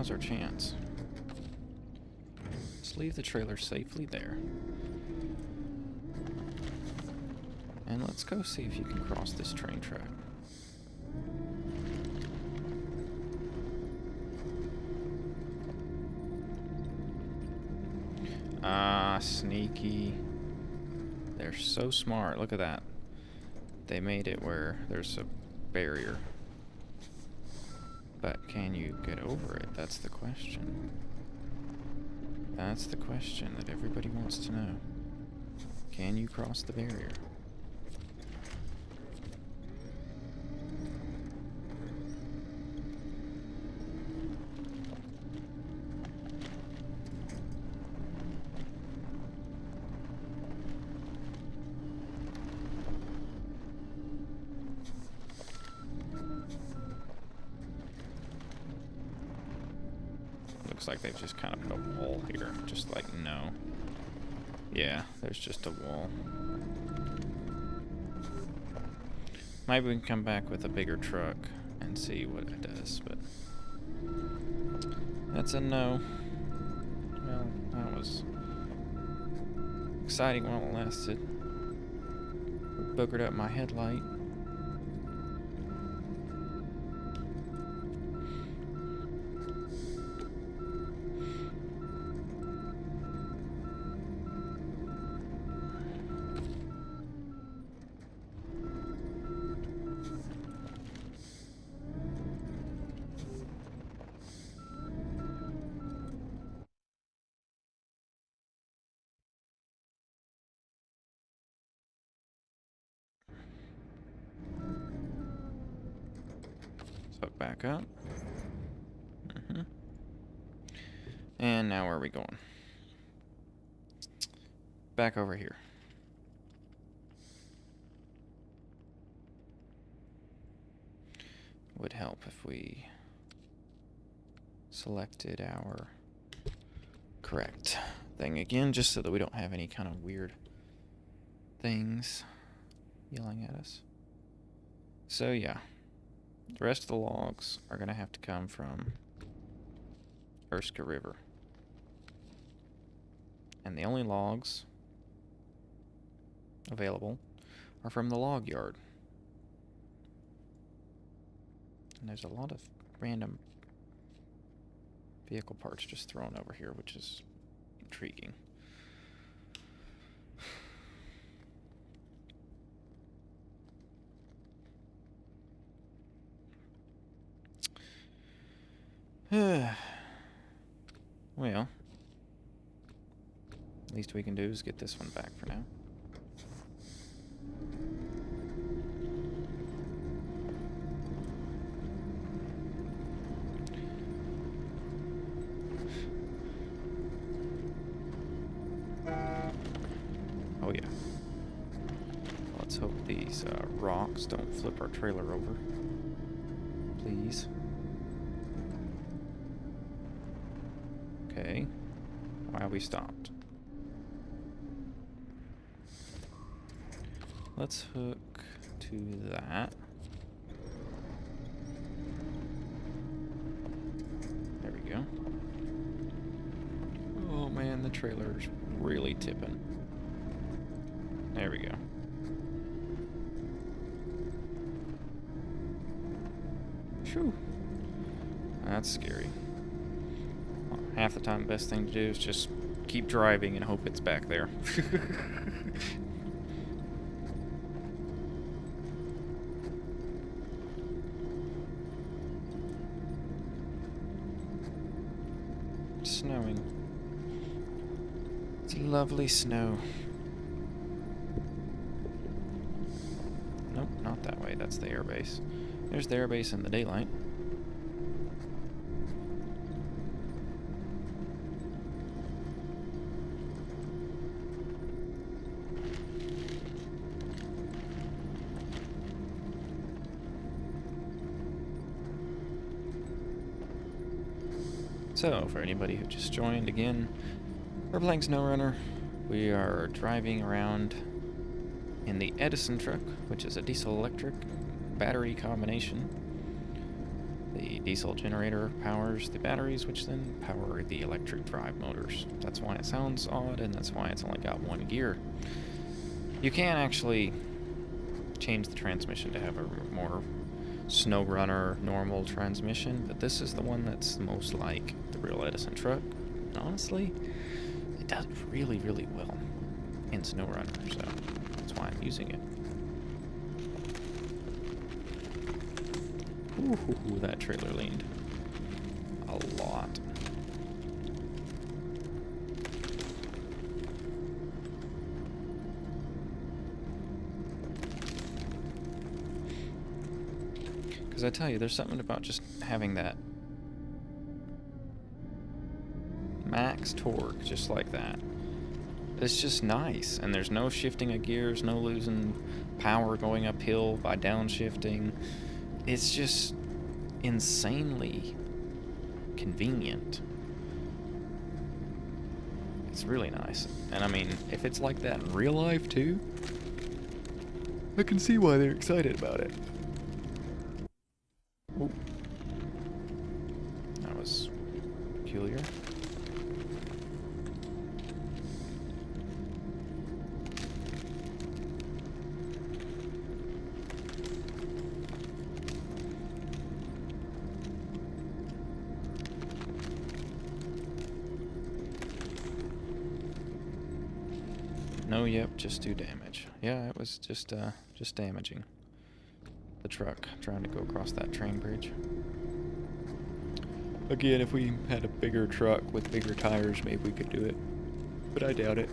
now's our chance. Let's leave the trailer safely there. And let's go see if you can cross this train track. Ah, sneaky. They're so smart. Look at that. They made it where there's a barrier. But can you get over it? That's the question. That's the question that everybody wants to know. Can you cross the barrier? Looks like they've just kind of put a wall here. Just like, no. Yeah, there's just a wall. Maybe we can come back with a bigger truck and see what it does, but... That's a no. Well, that was exciting while it lasted. Boogered up my headlight. Hook back up. And now where are we going? Back over here. Would help if we selected our correct thing again, just so that we don't have any kind of weird things yelling at us. So yeah. The rest of the logs are going to have to come from Erskine River. And the only logs available are from the log yard. And there's a lot of random vehicle parts just thrown over here, which is intriguing. Well, least we can do is get this one back for now. Oh yeah. Let's hope these rocks don't flip our trailer over. Please. Okay. Why are we stopped? Let's hook to that. There we go. Oh man, the trailer's really tipping. There we go. Phew. That's scary. Well, half the time, the best thing to do is just keep driving and hope it's back there. It's snowing. It's lovely snow. Nope, not that way. That's the airbase. There's the airbase in the daylight. So, for anybody who just joined again, we're playing SnowRunner. We are driving around in the Edison truck, which is a diesel-electric battery combination. The diesel generator powers the batteries, which then power the electric drive motors. That's why it sounds odd, and that's why it's only got one gear. You can actually change the transmission to have a more SnowRunner normal transmission, but this is the one that's most like the real Edison truck. And honestly, it does really, really well in SnowRunner, so that's why I'm using it. Ooh, that trailer leaned a lot. Because I tell you, there's something about just having that max torque just like that. It's just nice, and there's no shifting of gears, no losing power going uphill by downshifting. It's just insanely convenient. It's really nice. And I mean, if it's like that in real life too, I can see why they're excited about it. Ooh. That was peculiar. No, yep, just do damage. Yeah, it was just damaging the truck trying to go across that train bridge. Again, if we had a bigger truck with bigger tires, maybe we could do it, but I doubt it.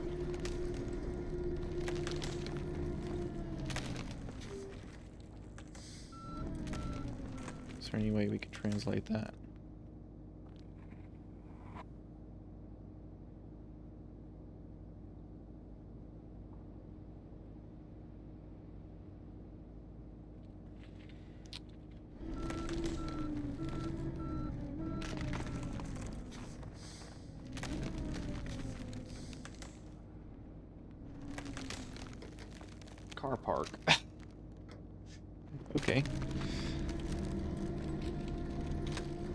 Is there any way we could translate that? Car park. Okay.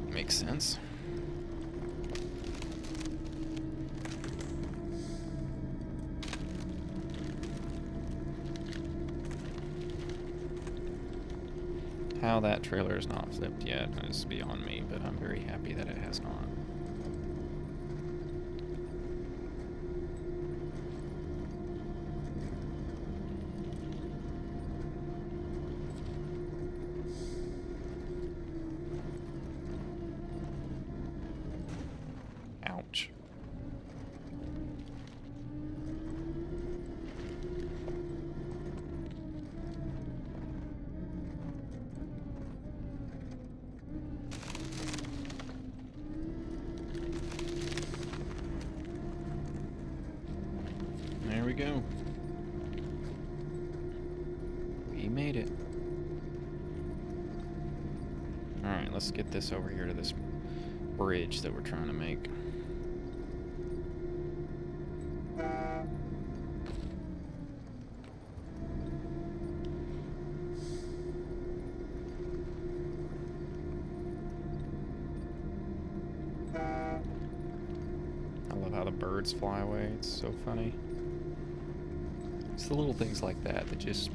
Makes sense. How that trailer is not flipped yet is beyond me, but I'm very happy that it has not. Ouch. There we go. We made it. Alright, let's get this over here to this bridge that we're trying to make. I love how the birds fly away. It's so funny. It's the little things like that that just...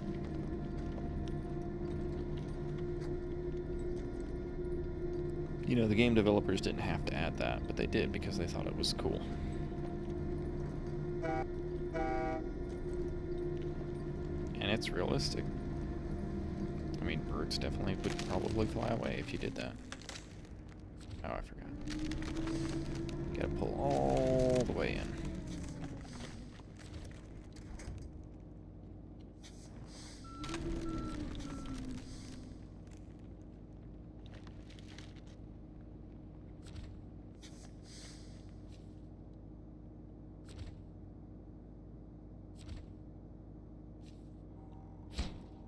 You know, the game developers didn't have to add that, but they did because they thought it was cool. And it's realistic. I mean, birds definitely would probably fly away if you did that. Oh, I forgot. Gotta pull all the way in.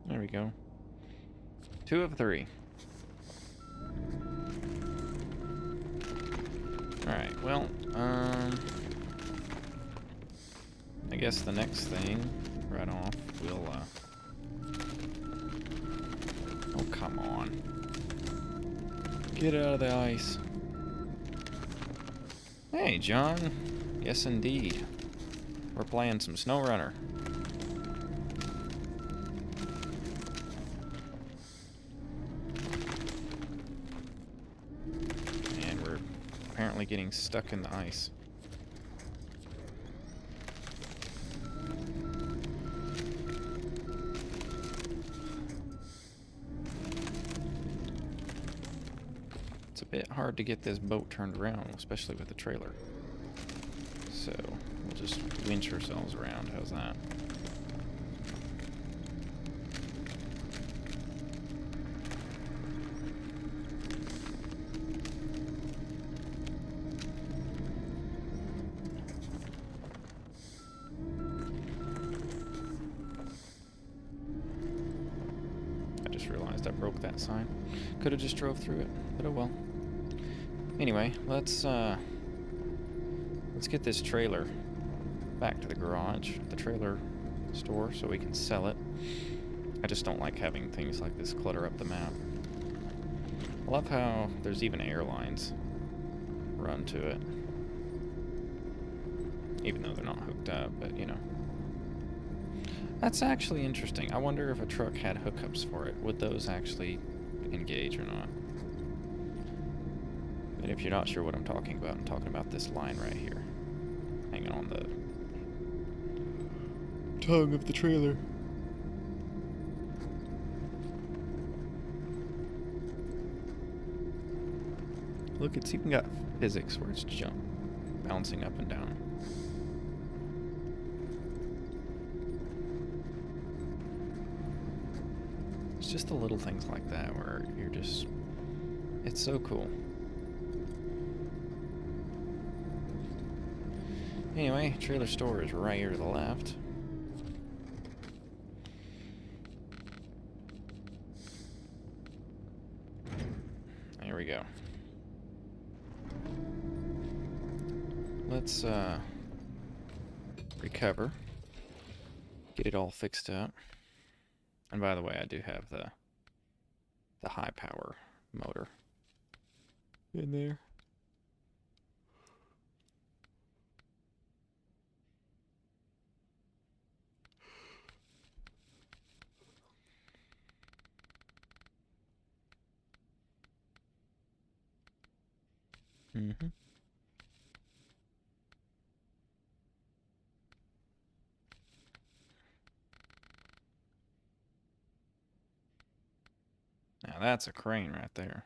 There we go. 2 of 3. Alright, well, I guess the next thing, right off, we'll, oh, come on. Get out of the ice. Hey, John. Yes, indeed. We're playing some SnowRunner. And we're apparently getting stuck in the ice. It's a bit hard to get this boat turned around, especially with the trailer. So, we'll just winch ourselves around. How's that? I just realized I broke that sign. Could have just drove through it, but oh well. Anyway, let's get this trailer back to the garage, the trailer store, so we can sell it. I just don't like having things like this clutter up the map. I love how there's even airlines run to it. Even though they're not hooked up, but you know. That's actually interesting. I wonder if a truck had hookups for it. Would those actually engage or not? And if you're not sure what I'm talking about this line right here. Hanging on the tongue of the trailer. Look, it's even got physics where it's bouncing up and down. It's just the little things like that where you're just... It's so cool. Anyway, trailer store is right here to the left. There we go. Let's recover. Get it all fixed up. And by the way, I do have the high power motor in there. Mm-hmm. Now that's a crane right there.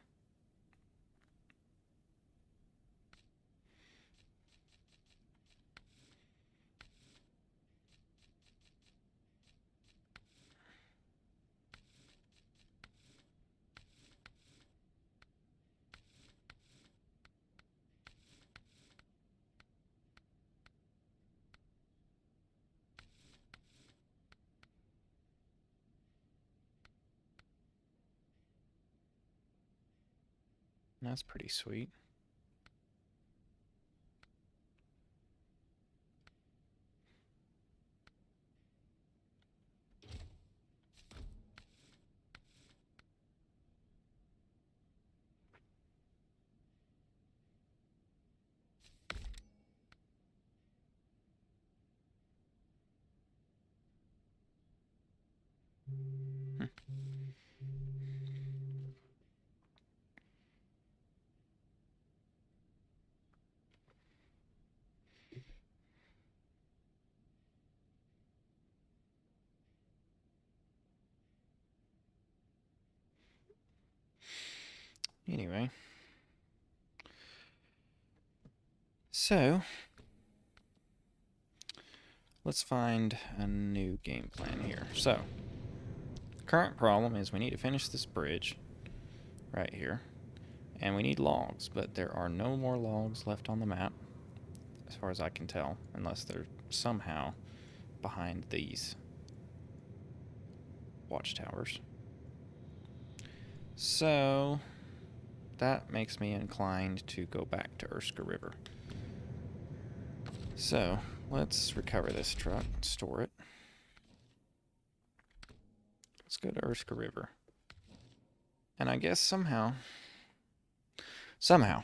That's pretty sweet. Hmm. Anyway. So, let's find a new game plan here. So, current problem is we need to finish this bridge right here. And we need logs, but there are no more logs left on the map, as far as I can tell, unless they're somehow behind these watchtowers. So, that makes me inclined to go back to Erska River. So, let's recover this truck, store it. Let's go to Erska River. And I guess somehow somehow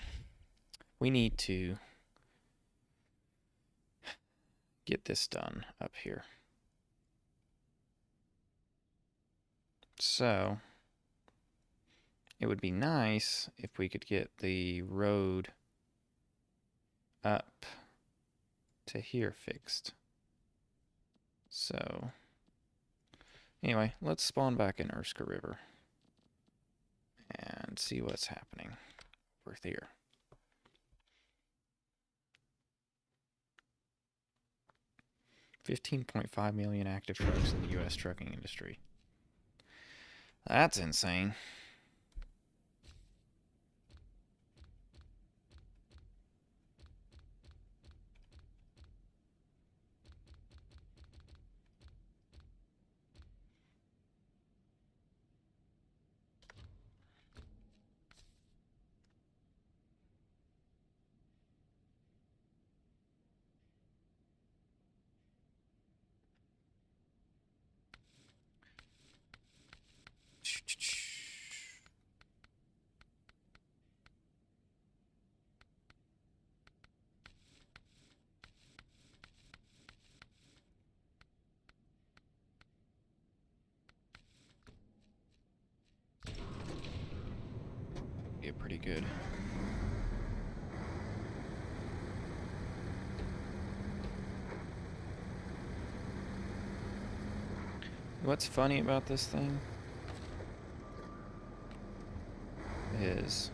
we need to get this done up here. So it would be nice if we could get the road up to here fixed. So anyway, let's spawn back in Urska River and see what's happening over here. $15.5 million active trucks in the U.S. trucking industry. That's insane. Get pretty good. What's funny about this thing is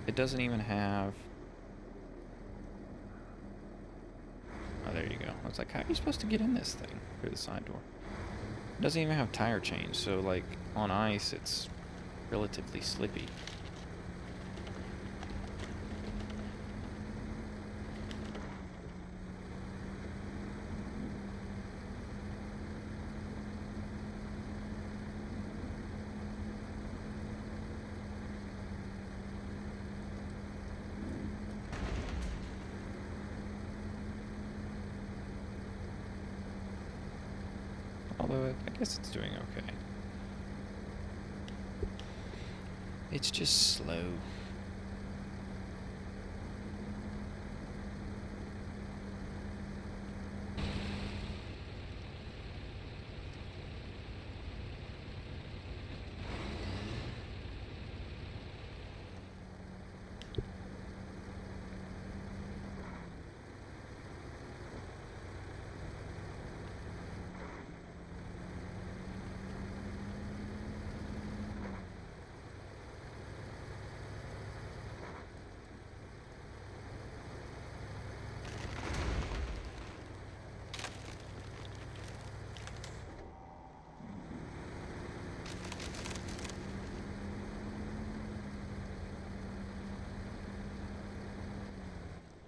it doesn't even have... Oh, there you go. I was like, how are you supposed to get in this thing through the side door? It doesn't even have tire change, so like on ice it's relatively slippy. Although I guess it's doing okay. It's just slow.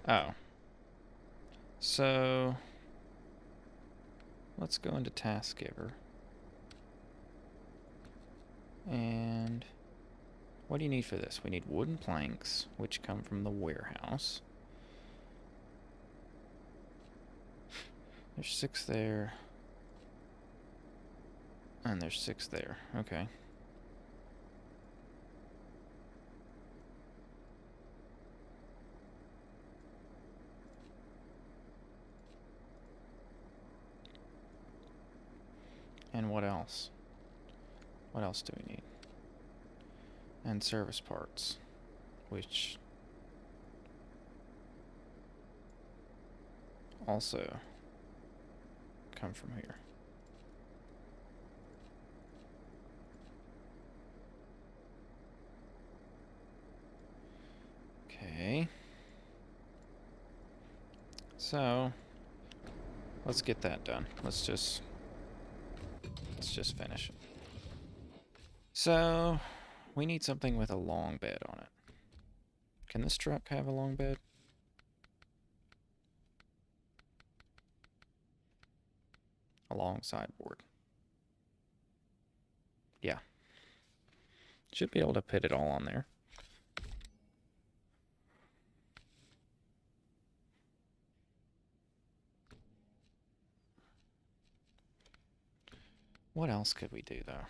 Oh. So let's go into TaskGiver. And what do you need for this? We need wooden planks, which come from the warehouse. There's 6 there. And there's 6 there. Okay. And what else? What else do we need? And service parts, which also come from here. Okay. So let's get that done. Let's just finish it. So we need something with a long bed on it. Can this truck have a long bed? A long sideboard. Yeah. Should be able to fit it all on there. What else could we do, though?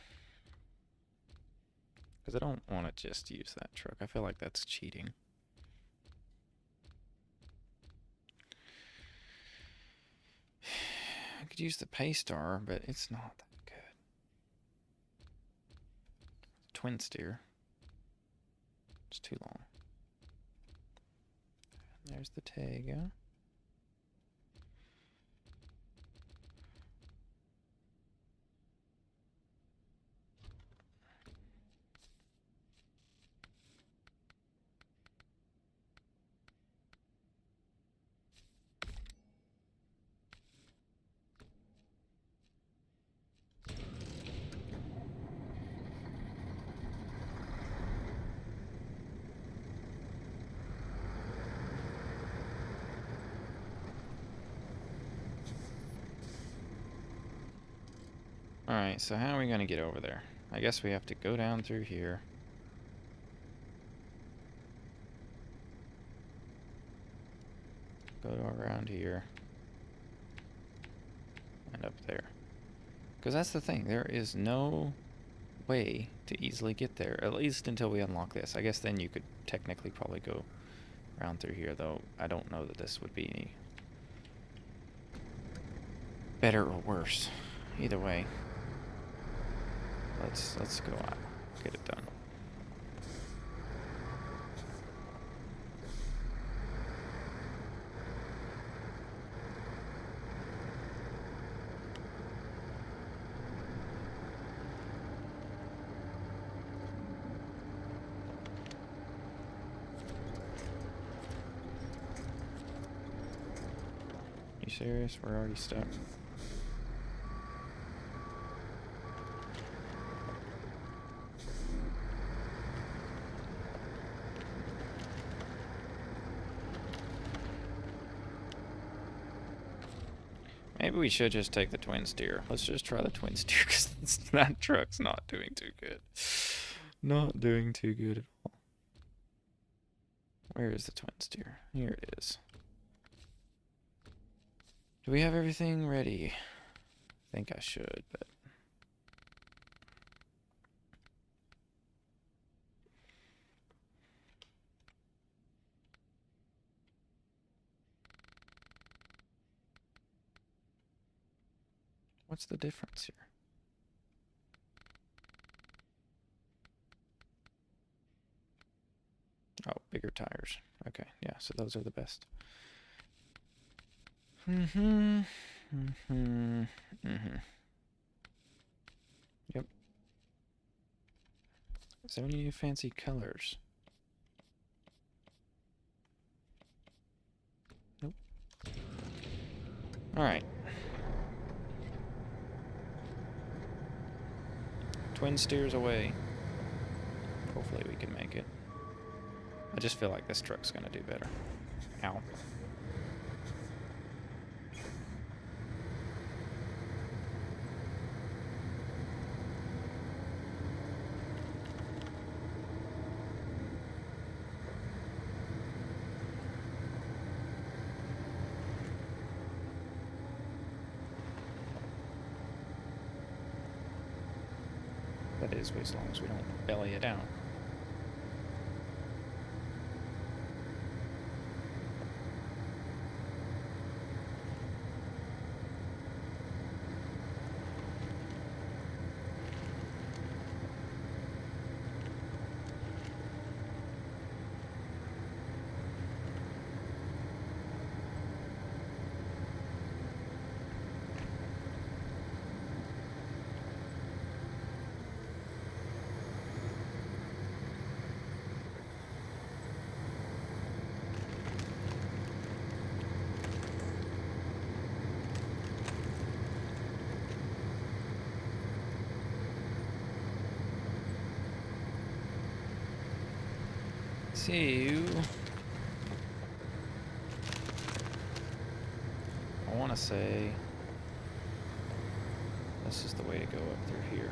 Because I don't want to just use that truck. I feel like that's cheating. I could use the Paystar, but it's not that good. Twin steer. It's too long. There's the Tega. Alright, so how are we going to get over there? I guess we have to go down through here. Go around here. And up there. Because that's the thing, there is no way to easily get there, at least until we unlock this. I guess then you could technically probably go around through here, though I don't know that this would be any better or worse. Either way. Let's go out. Get it done. You serious? We're already stuck. Maybe we should just take the twin steer. Let's just try the twin steer because that truck's not doing too good. Not doing too good at all. Where is the twin steer? Here it is. Do we have everything ready? I think I should, but... What's the difference here? Oh, bigger tires. Okay, yeah, so those are the best. Yep. Is there any new fancy colors? Nope. Alright. Twin steers away. Hopefully we can make it. I just feel like this truck's gonna do better. Ow. That is, as long as we don't belly it out. So, I want to say this is the way to go up through here.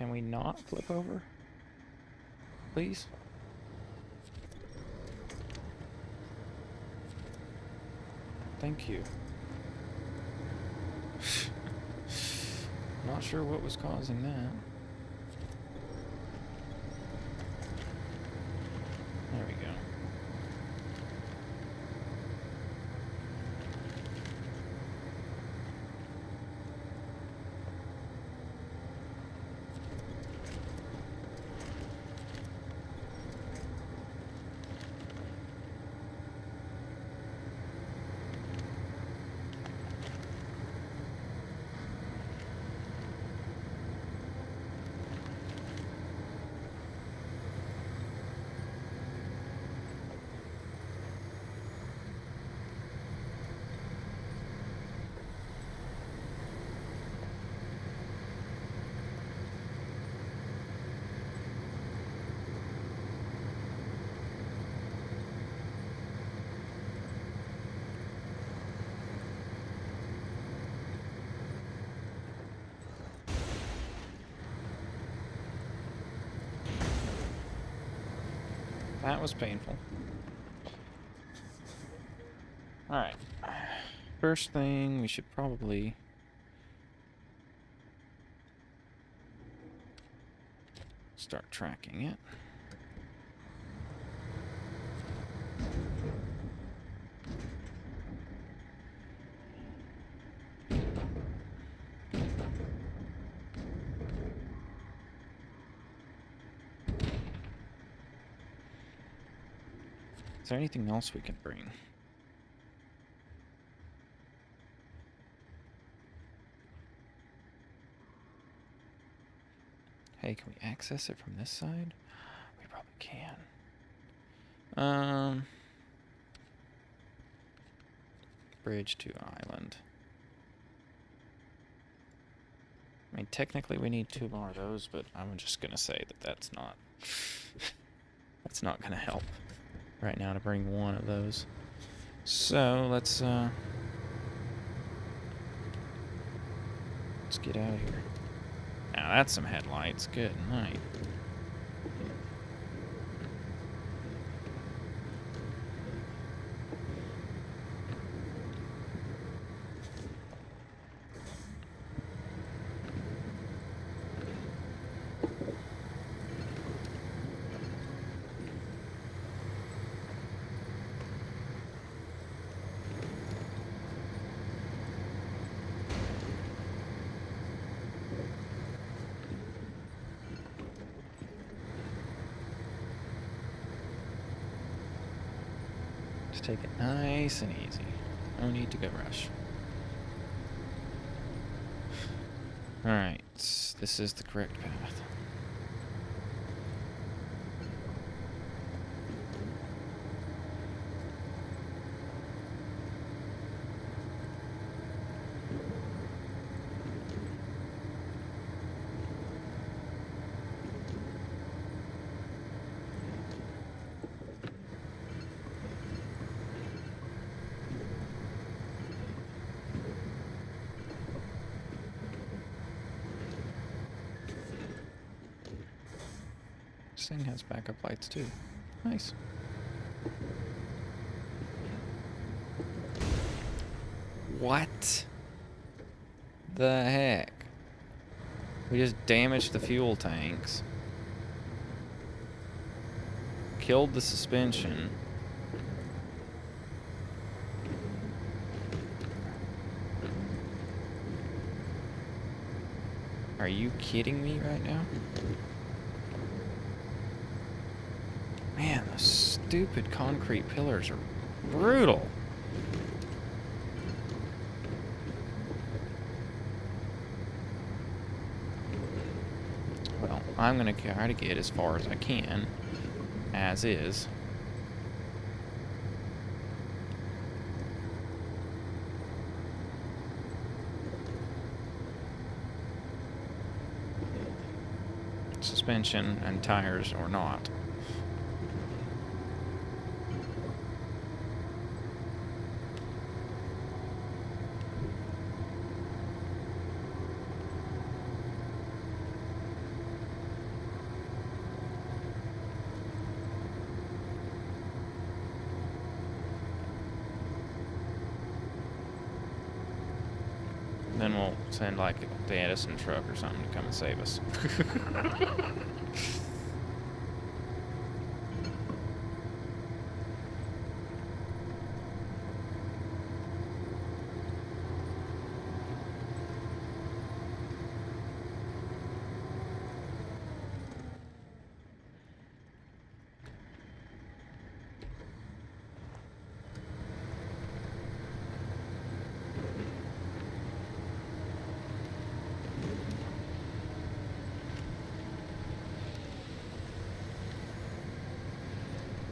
Can we not flip over? Please? Thank you. Not sure what was causing that. There we go. That was painful. Alright. First thing, we should probably start tracking it. Is there anything else we can bring? Hey, can we access it from this side? We probably can. Bridge to island. I mean, technically we need 2 more of those, but I'm just gonna say that that's not that's not gonna help right now to bring 1 of those. So let's get out of here. Now that's some headlights. Good night. Just take it nice and easy. No need to go rush. Alright, this is the correct path. This thing has backup lights too. Nice. What the heck? We just damaged the fuel tanks. Killed the suspension. Are you kidding me right now? Man, those stupid concrete pillars are brutal. Well, I'm gonna try to get as far as I can, as is. Suspension and tires or not. Then we'll send like the Edison truck or something to come and save us.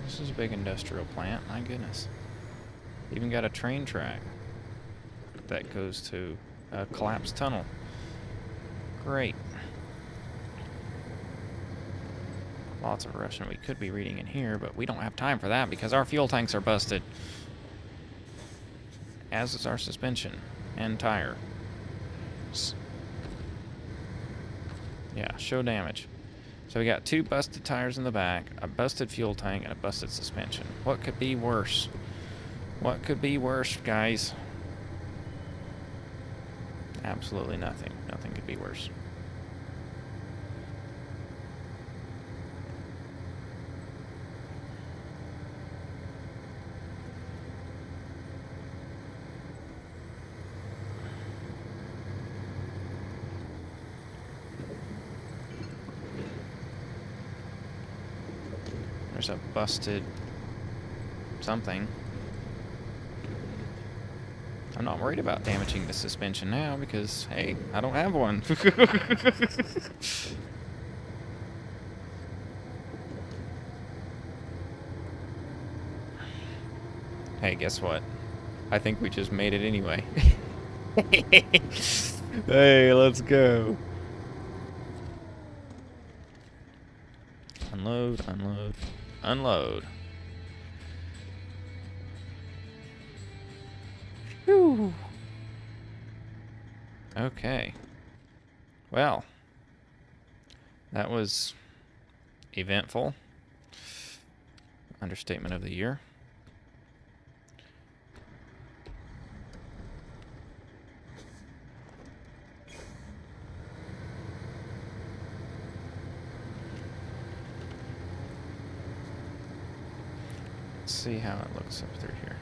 This is a big industrial plant, my goodness. Even got a train track that goes to a collapsed tunnel. Great. Lots of Russian we could be reading in here, but we don't have time for that because our fuel tanks are busted. As is our suspension and tire. Yeah, show damage. So we got 2 busted tires in the back, a busted fuel tank, and a busted suspension. What could be worse? What could be worse, guys? Absolutely nothing. Nothing could be worse. There's a busted something. I'm not worried about damaging the suspension now because, hey, I don't have one. Hey, guess what? I think we just made it anyway. Hey, let's go. Unload, unload, unload. Whew. Okay. Well, that was eventful. Understatement of the year. Let's see how it looks up through here.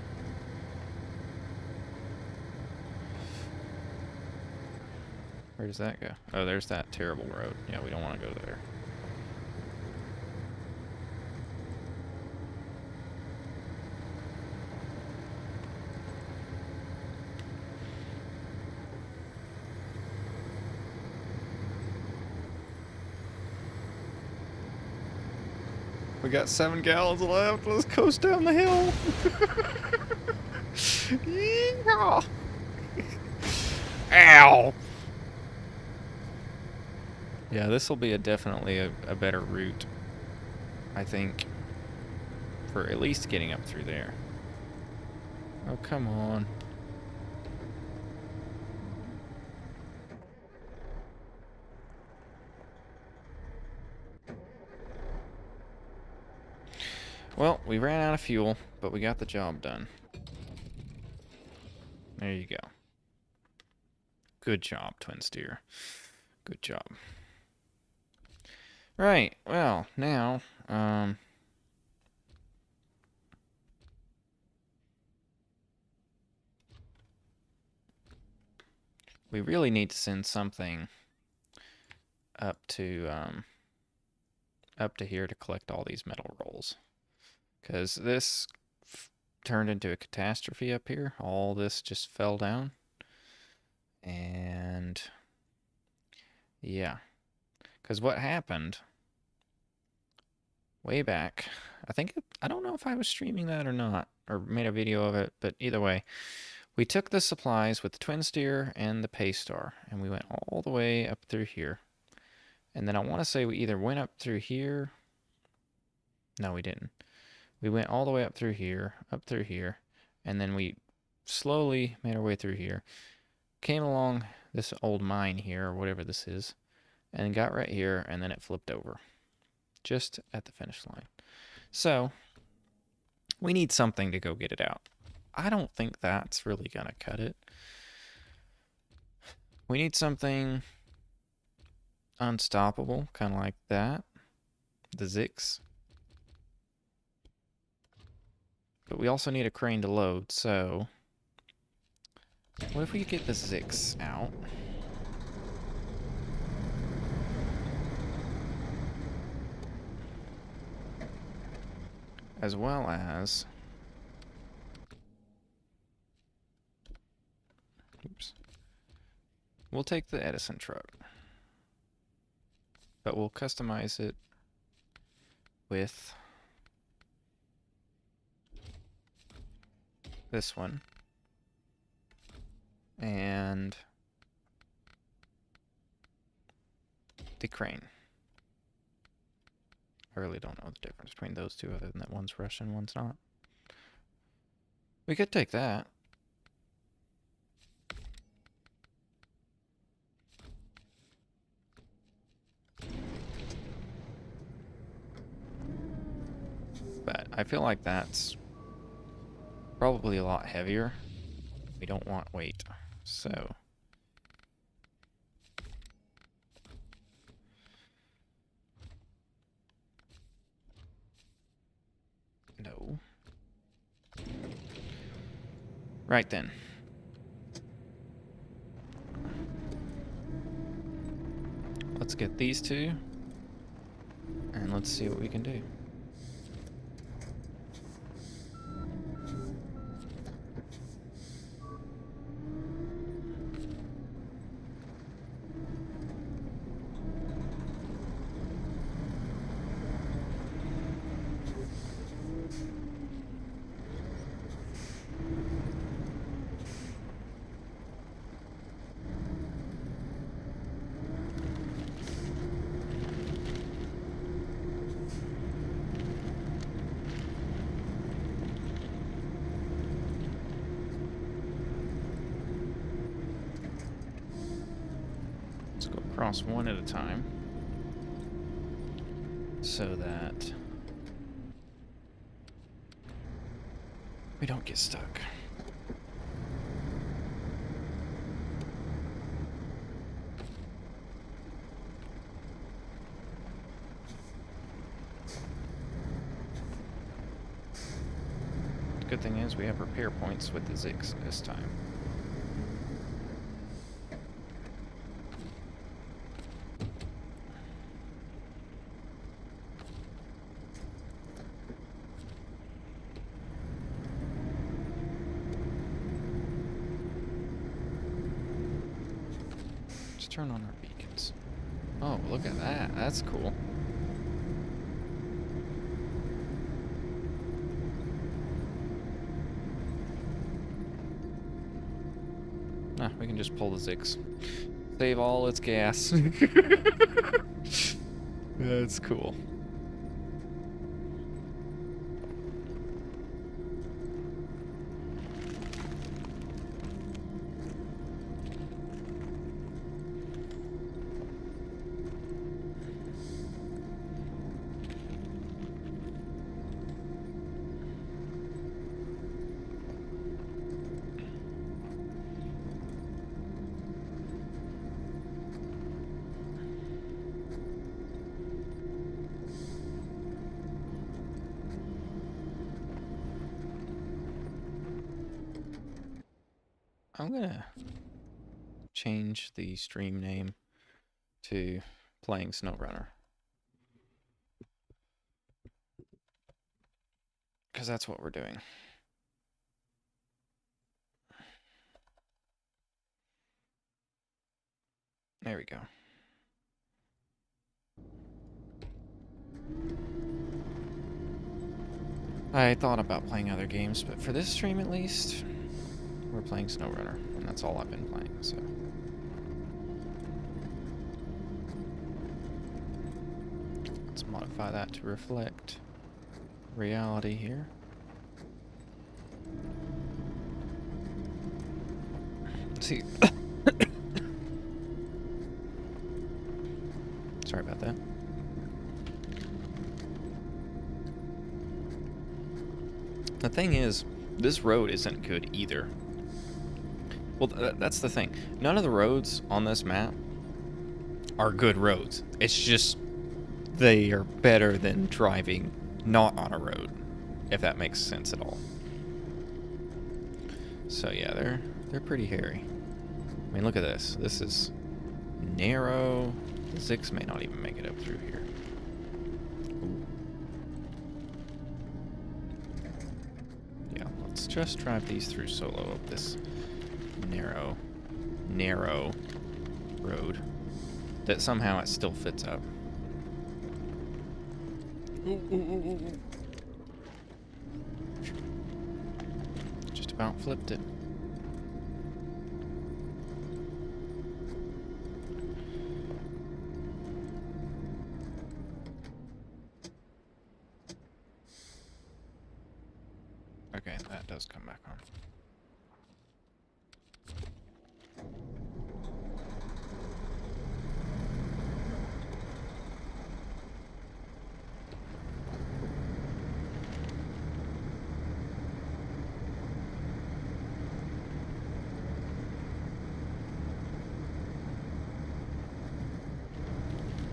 Where does that go? Oh, there's that terrible road. Yeah, we don't want to go there. We got 7 gallons left. Let's coast down the hill. Yeah. Ow. Yeah, this will be definitely a better route, I think, for at least getting up through there. Oh, come on. Well, we ran out of fuel, but we got the job done. There you go. Good job, Twin Steer. Good job. Right, well, now, we really need to send something up to here to collect all these metal rolls. Because this turned into a catastrophe up here. All this just fell down. And yeah. Because what happened way back, I don't know if I was streaming that or not, or made a video of it, but either way, we took the supplies with the Twin Steer and the Paystar, and we went all the way up through here. And then I want to say we either went up through here. No, we didn't. We went all the way up through here, and then we slowly made our way through here, came along this old mine here, or whatever this is, and got right here, and then it flipped over, just at the finish line. So, we need something to go get it out. I don't think that's really gonna cut it. We need something unstoppable, kind of like that. The Zix. But we also need a crane to load, so... what if we get the Zix out? As well as... oops. We'll take the Edison truck. But we'll customize it with this one. And the crane. I really don't know the difference between those two other than that one's Russian, one's not. We could take that. But I feel like that's probably a lot heavier. We don't want weight, so... no. Right then. Let's get these two, and let's see what we can do. Let's go across one at a time so that we don't get stuck. The good thing is we have repair points with the Zix this time. Turn on our beacons. Oh, look at that. That's cool. Ah, we can just pull the Zix. Save all its gas. That's cool. I'm gonna change the stream name to Playing SnowRunner, because that's what we're doing. There we go. I thought about playing other games, but for this stream at least, we're playing SnowRunner, and that's all I've been playing, so. Let's modify that to reflect reality here. Let's see. Sorry about that. The thing is, this road isn't good either. Well, that's the thing. None of the roads on this map are good roads. It's just they are better than driving not on a road, if that makes sense at all. So yeah, they're pretty hairy. I mean, look at this. This is narrow. The Zix may not even make it up through here. Ooh. Yeah, let's just drive these through solo up this narrow road that somehow it still fits up. Ooh. Just about flipped it. Okay, that does come back on.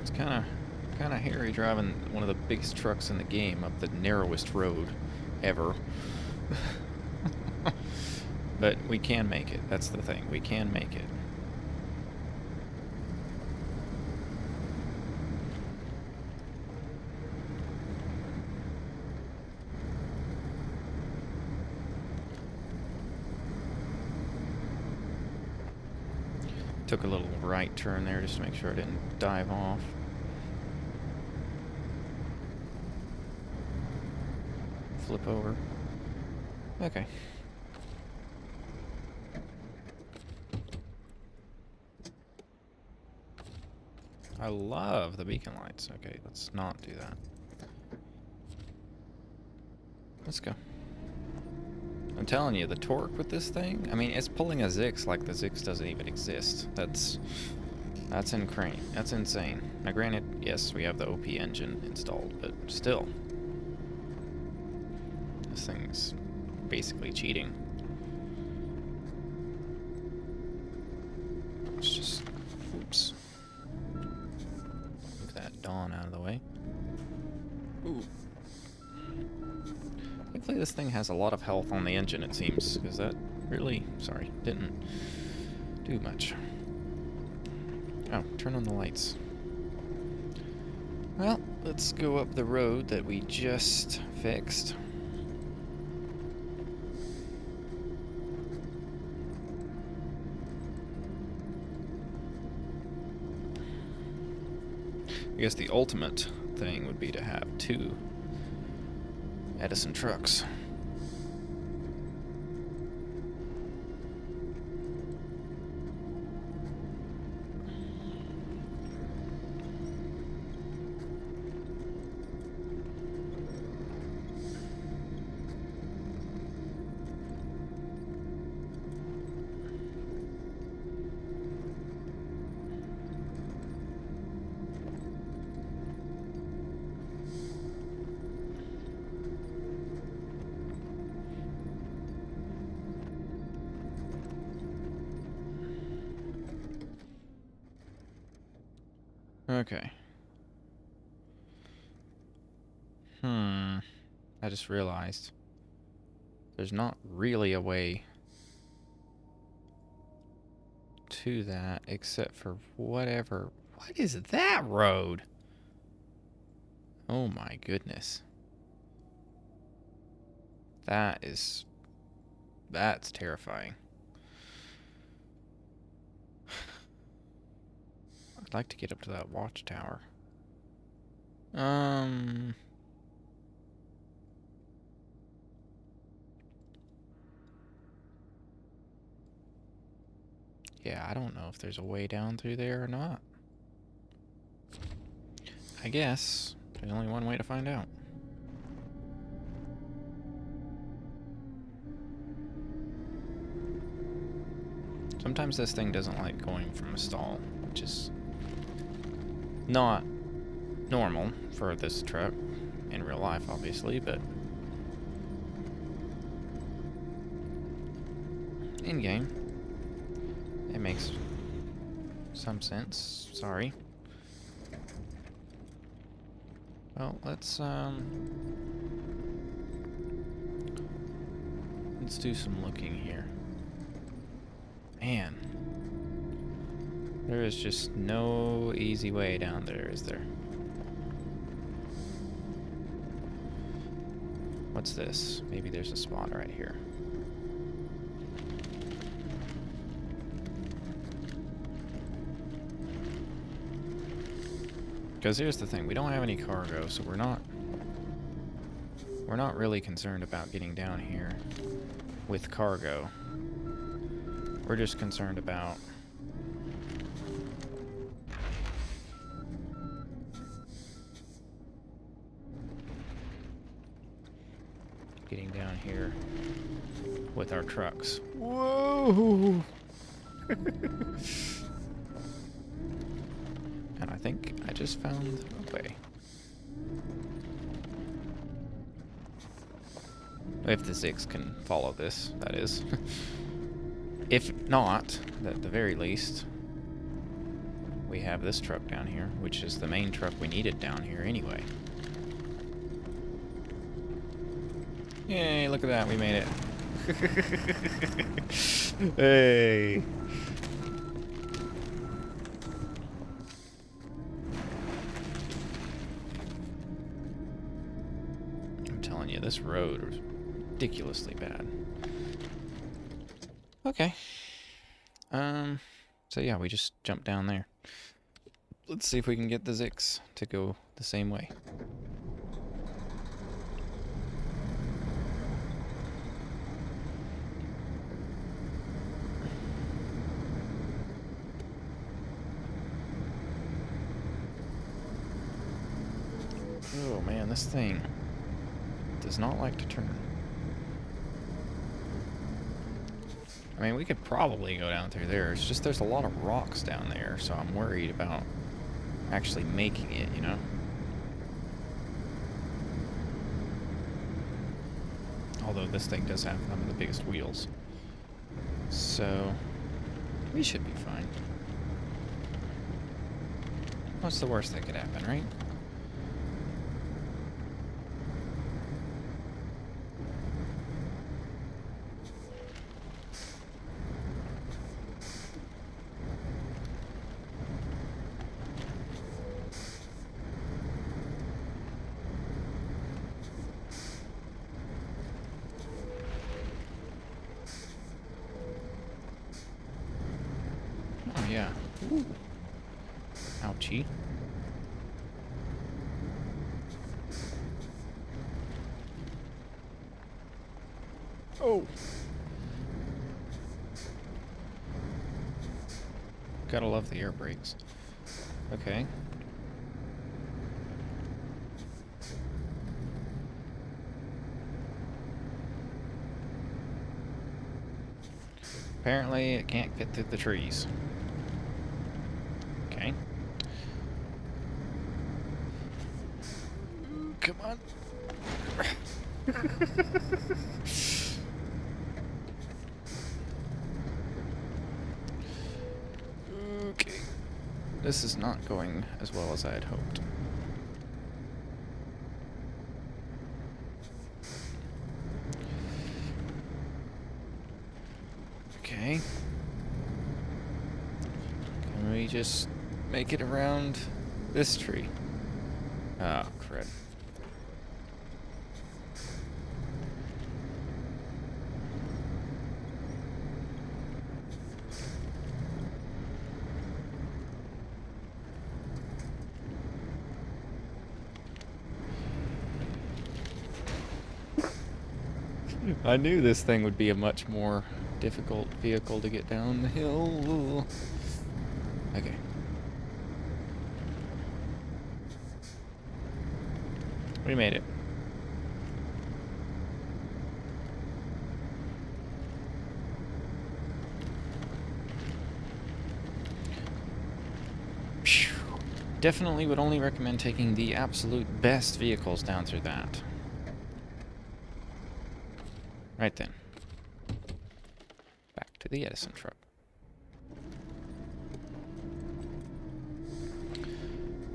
It's kind of hairy driving one of the biggest trucks in the game up the narrowest road ever. But we can make it. That's the thing. We can make it. Took a little right turn there just to make sure I didn't dive off. Flip over. Okay. I love the beacon lights. Okay, let's not do that. Let's go. I'm telling you, the torque with this thing, I mean, it's pulling a Zix like the Zix doesn't even exist. That's insane. That's insane. Now granted, yes, we have the OP engine installed, but still. This thing's basically cheating. Let's just, oops. Move that Dawn out of the way. Ooh. Thankfully this thing has a lot of health on the engine, it seems, because that really, sorry, didn't do much. Oh, turn on the lights. Well, let's go up the road that we just fixed. I guess the ultimate thing would be to have 2 Edison trucks. Okay. I just realized there's not really a way to that except for whatever. What is that road? Oh my goodness. That's terrifying. I'd like to get up to that watchtower. Yeah, I don't know if there's a way down through there or not. I guess there's only one way to find out. Sometimes this thing doesn't like going from a stall, which is not normal for this truck in real life, obviously, but in game. makes some sense. Sorry. Well, let's do some looking here. Man, there is just no easy way down there, is there? What's this? Maybe there's a spot right here. Because here's the thing, we don't have any cargo, so we're not really concerned about getting down here with cargo. We're just concerned about getting down here with our trucks. Whoa! And I think I just found a way. If the Ziggs can follow this, that is. If not, at the very least, we have this truck down here, which is the main truck we needed down here anyway. Yay, look at that, we made it. Hey! I'm telling you, this road is ridiculously bad. Okay. So yeah, we just jumped down there. Let's see if we can get the Ziggs to go the same way. Oh man, this thing does not like to turn. I mean, we could probably go down through there. It's just there's a lot of rocks down there, so I'm worried about actually making it, you know? Although this thing does have some of the biggest wheels. So, we should be fine. What's the worst that could happen, right? Oh, yeah. Ooh. Ouchie. Oh! Gotta love the air brakes. Okay. Apparently, it can't get through the trees. Okay. Come on. Okay. This is not going as well as I had hoped. Okay. Can we just make it around this tree? Oh, crud. I knew this thing would be a much more difficult vehicle to get down the hill. Okay. We made it. Phew. Definitely would only recommend taking the absolute best vehicles down through that. Right then. Back to the Edison truck.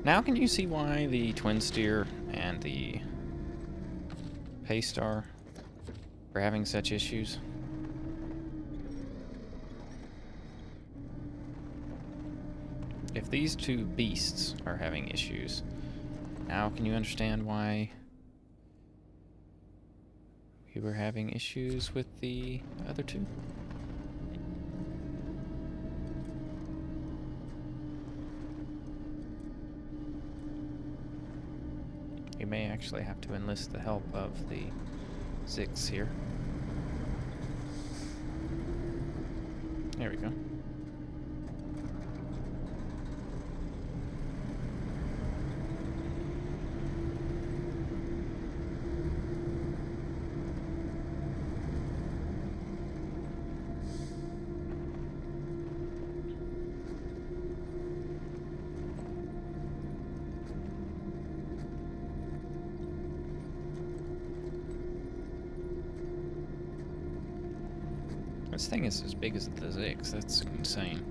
Now can you see why the Twin Steer and the Paystar are having such issues? If these two beasts are having issues, now can you understand why we were having issues with the other two? We may actually have to enlist the help of the Zix here. There we go. This thing is as big as the Zix. That's insane.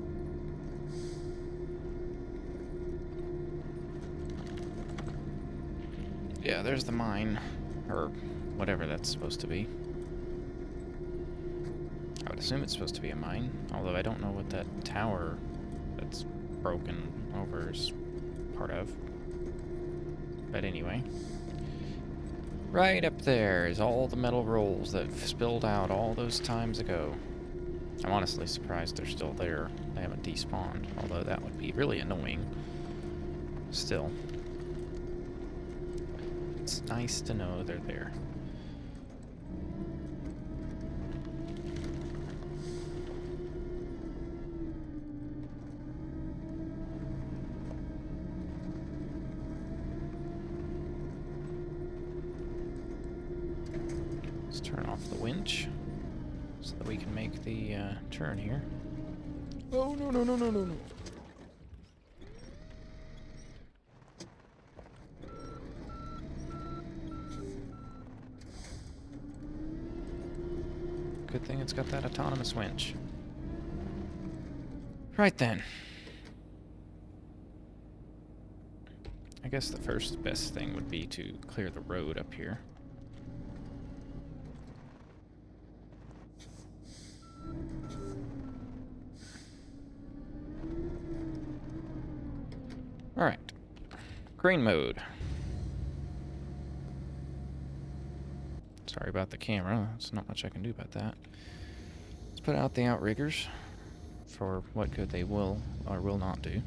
Yeah, there's the mine, or whatever that's supposed to be. I would assume it's supposed to be a mine, although I don't know what that tower that's broken over is part of. But anyway. Right up there is all the metal rolls that spilled out all those times ago. I'm honestly surprised they're still there. They haven't despawned, although that would be really annoying. Still. It's nice to know they're there. Let's turn off the winch so that we can make the turn here. Oh, no, no, no, no, no, no. Good thing it's got that autonomous winch. Right then. I guess the first best thing would be to clear the road up here. Alright. Crane mode. Sorry about the camera. There's not much I can do about that. Let's put out the outriggers for what good they will or will not do.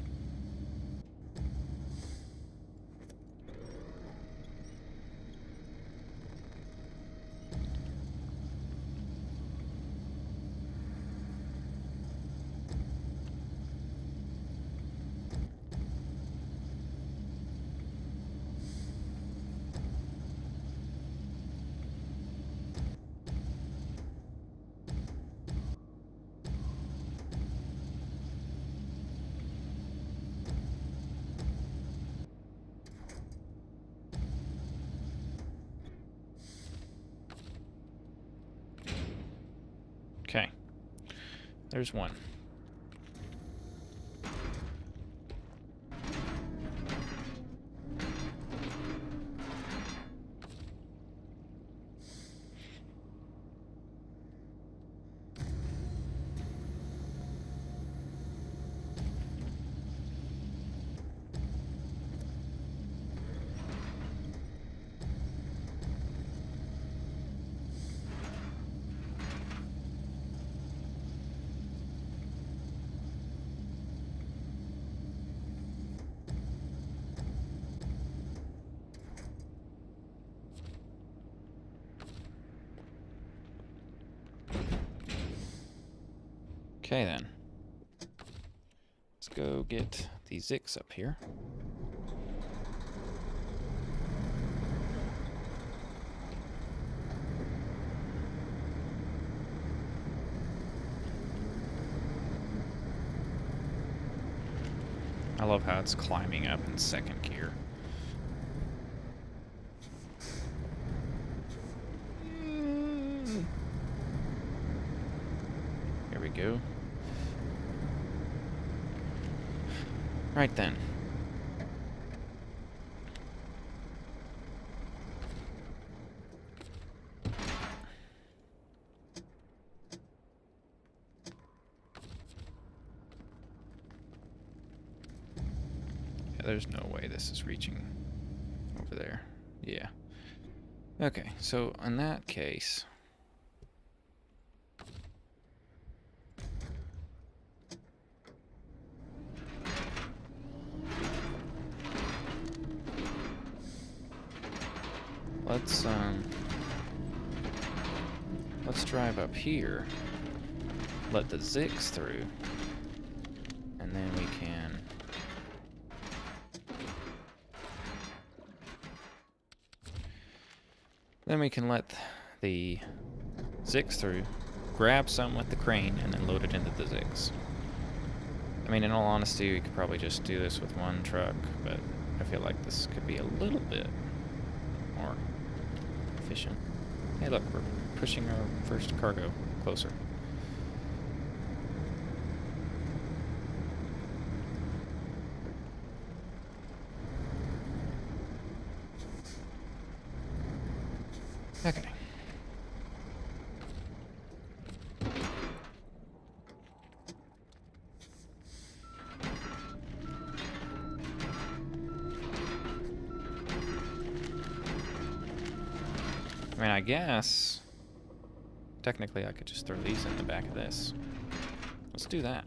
Okay. There's one. Okay then. Let's go get the Zix up here. I love how it's climbing up in second gear. Here we go. Right then. there's no way this is reaching over there. Yeah. Okay, so in that case... let's drive up here, let the Zix through, and then we can let the Zix through, grab some with the crane, and then load it into the Zix. I mean, in all honesty, we could probably just do this with one truck, but I feel like this could be a little bit more efficient. Hey, look, we're pushing our first cargo closer. Okay. I mean, I guess technically I could just throw these in the back of this. Let's do that.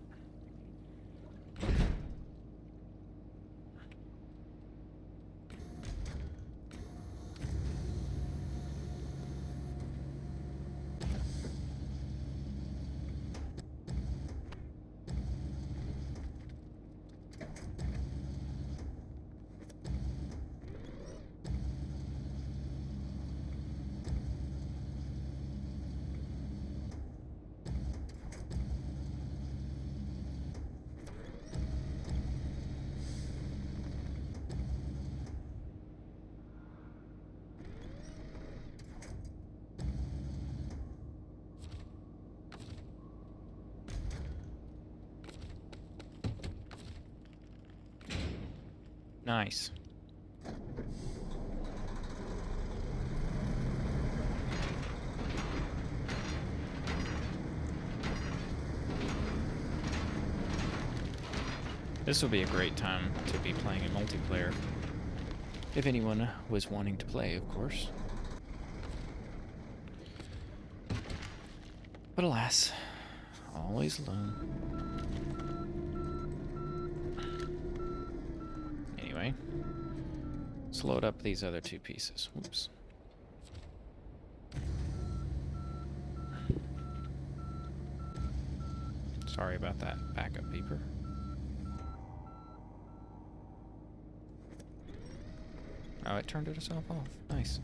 Nice. This will be a great time to be playing in multiplayer. If anyone was wanting to play, of course. But alas, always alone. Anyway, let's load up these other two pieces. Whoops. Sorry about that backup beeper. Oh, it turned itself off. Nice.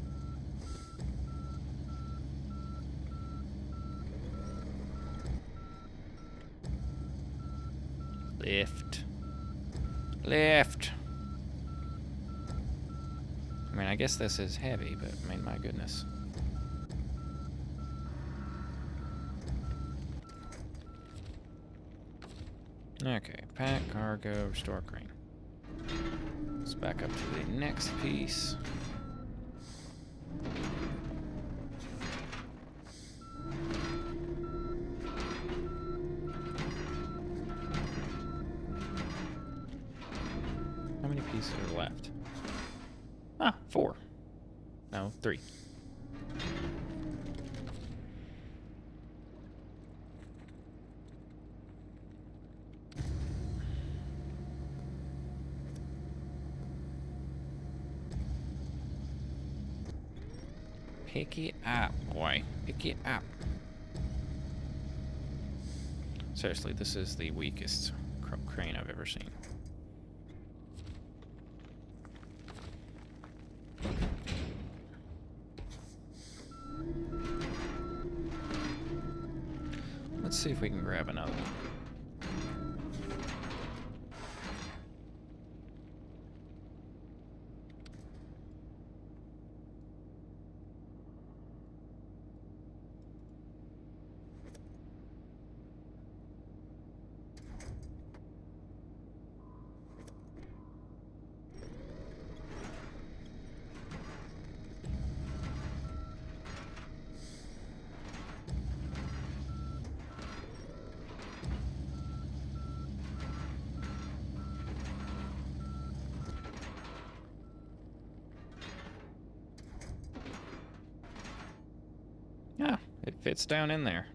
Lift. Lift. I mean, I guess this is heavy, but I mean, my goodness. Okay, pack, cargo, restore crane. Let's back up to the next piece. How many pieces are left? Ah, 4. No, 3. Pick it up, boy. Pick it up. Seriously, this is the weakest crane I've ever seen. Let's see if we can grab another one. Fits down in there.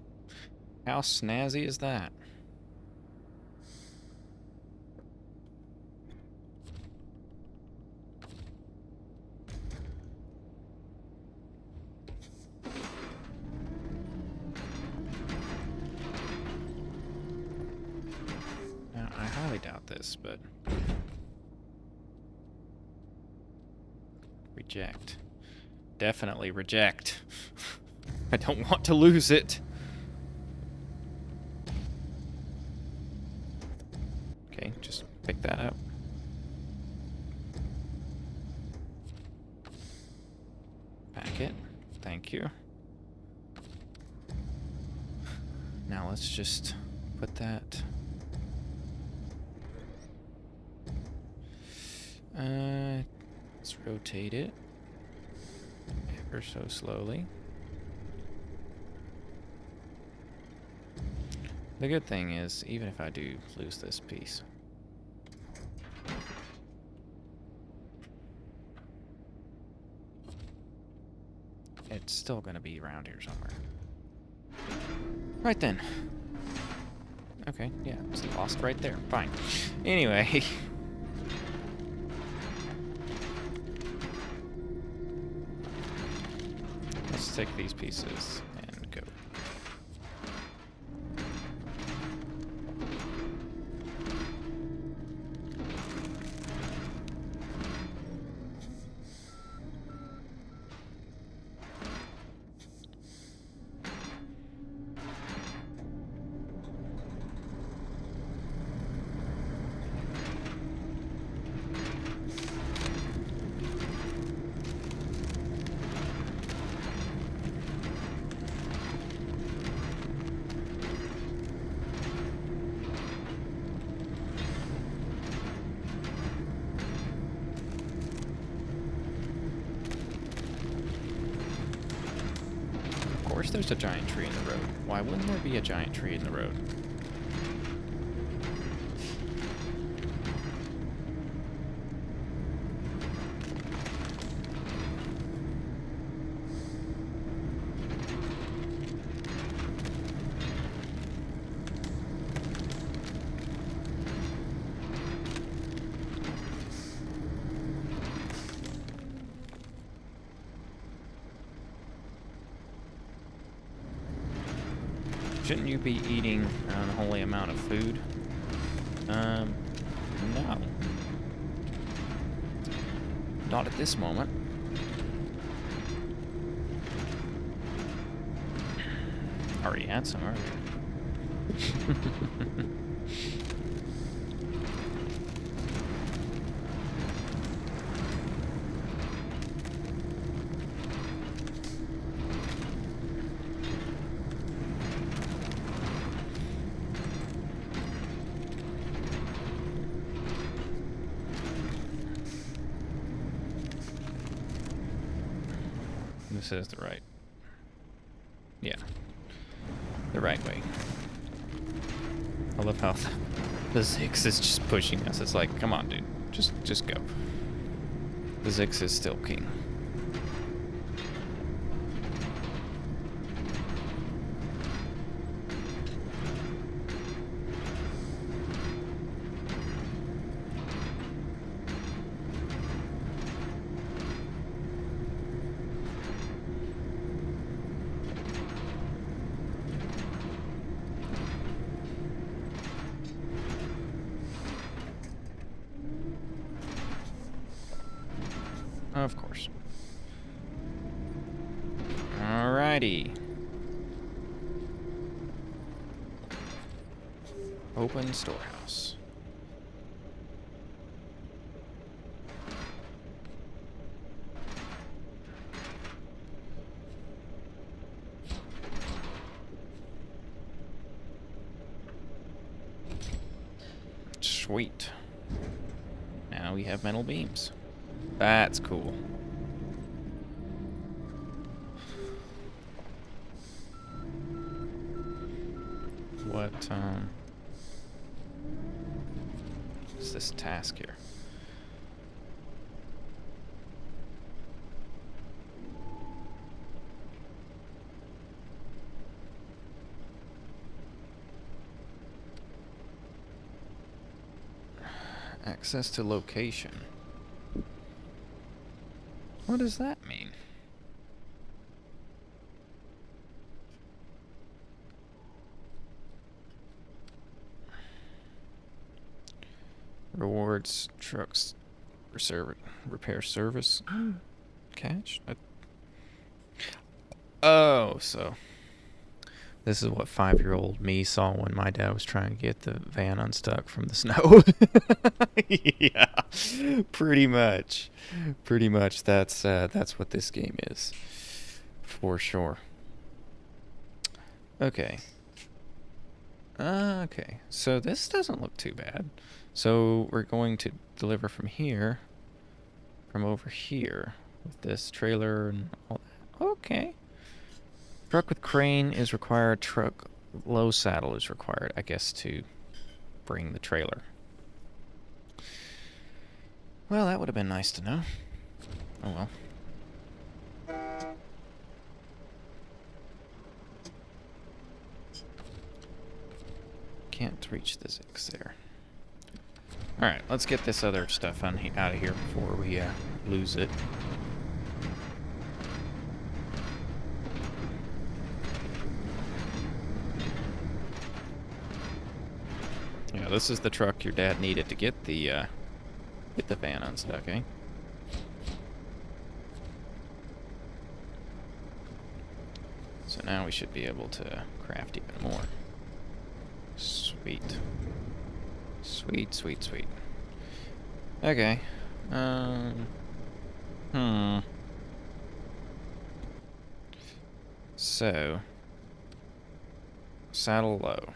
How snazzy is that? Now, I highly doubt this, but... Reject. Definitely reject. I don't want to lose it. Okay, just pick that up. Pack it. Thank you. Now let's just put that... let's rotate it ever so slowly. The good thing is, even if I do lose this piece, it's still going to be around here somewhere. Right then. Okay, yeah, it's lost right there. Fine. Anyway. Let's take these pieces and go. Of course there's a giant tree in the road. Why wouldn't there be a giant tree in the road? Shouldn't you be eating an unholy amount of food? No. Not at this moment. Already had some earlier. This is the right. Yeah. The right way. I love how the Zix is just pushing us. It's like, come on, dude. Just go. The Zix is still king. Of course. Alrighty. Open storehouse. Sweet. Now we have metal beams. That's cool. What, is this task here? Access to location. What does that mean? Rewards, trucks, repair service. Catch? Oh, so this is what 5-year-old me saw when my dad was trying to get the van unstuck from the snow. Yeah, pretty much. Pretty much that's what this game is. For sure. Okay. Okay, so this doesn't look too bad. So we're going to deliver from here, from over here, with this trailer and all that. Okay. Truck with crane is required. Truck low saddle is required, I guess, to bring the trailer. Well, that would have been nice to know. Oh well. Can't reach the Zix there. Alright, let's get this other stuff out of here before we lose it. Yeah, this is the truck your dad needed to get the van unstuck, eh? So now we should be able to craft even more. Sweet. Sweet, sweet, sweet. Okay. So, saddle low.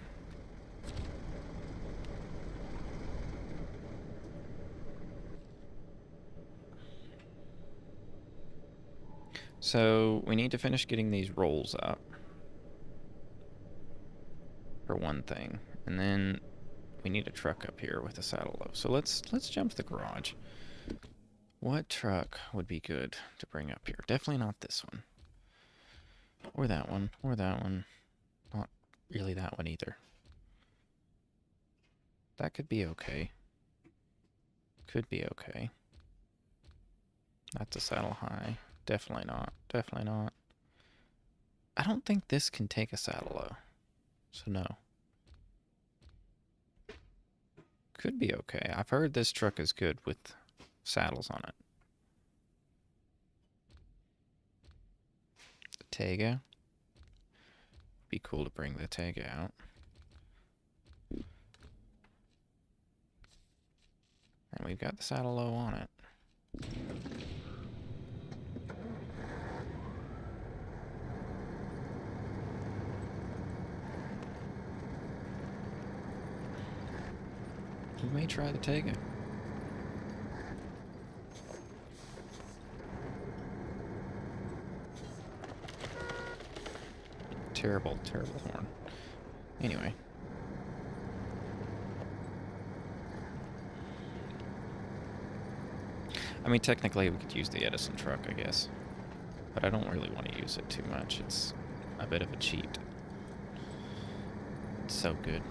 So, we need to finish getting these rolls up. For one thing. And then we need a truck up here with a saddle low. So let's jump to the garage. What truck would be good to bring up here? Definitely not this one. Or that one. Or that one. Not really that one either. That could be okay. Could be okay. That's a saddle high. Definitely not. Definitely not. I don't think this can take a saddle low. So no. Could be okay. I've heard this truck is good with saddles on it. The Tega. Be cool to bring the Tega out. And we've got the saddle low on it. We may try the Tega. Terrible, terrible horn. Anyway. I mean, technically we could use the Edison truck, I guess. But I don't really want to use it too much. It's a bit of a cheat. It's so good.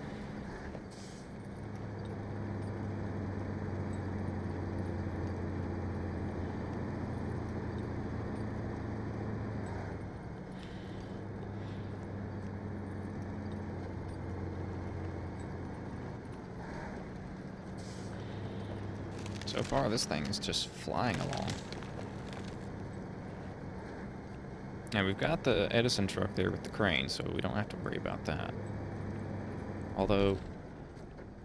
So far, this thing is just flying along. Now, we've got the Edison truck there with the crane, so we don't have to worry about that. Although,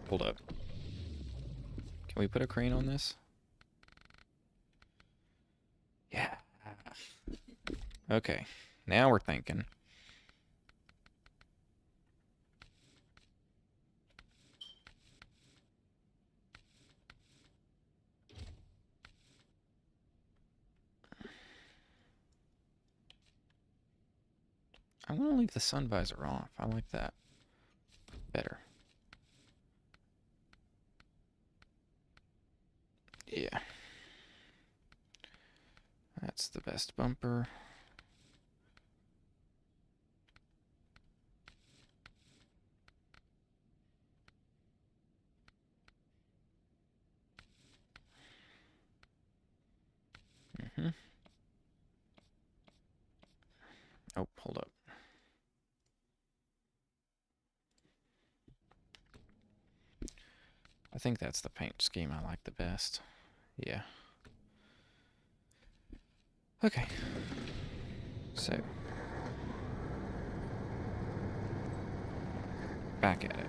hold up. Can we put a crane on this? Yeah. Okay, now we're thinking. I'm gonna leave the sun visor off. I like that better. Yeah. That's the best bumper. I think that's the paint scheme I like the best. Yeah. Okay. So. Back at it.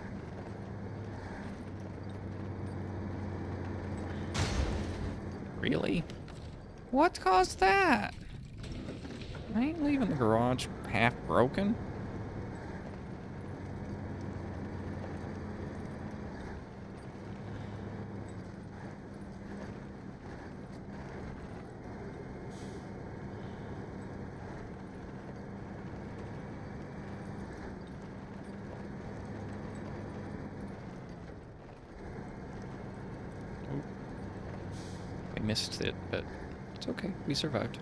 Really? What caused that? I ain't leaving the garage half broken. We missed it, but it's okay. We survived.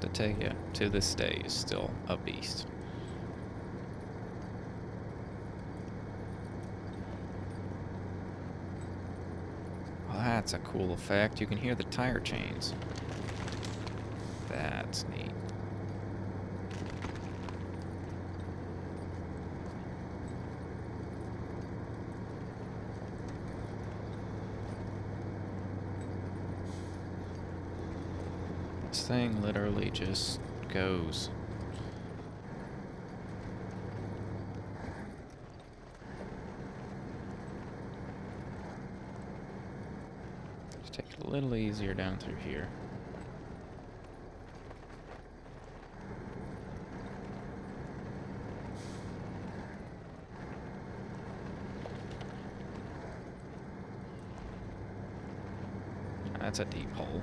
Topeka, to this day, is still a beast. Well, that's a cool effect. You can hear the tire chains. That's neat. This thing literally just goes. Just take it a little easier down through here. That's a deep hole.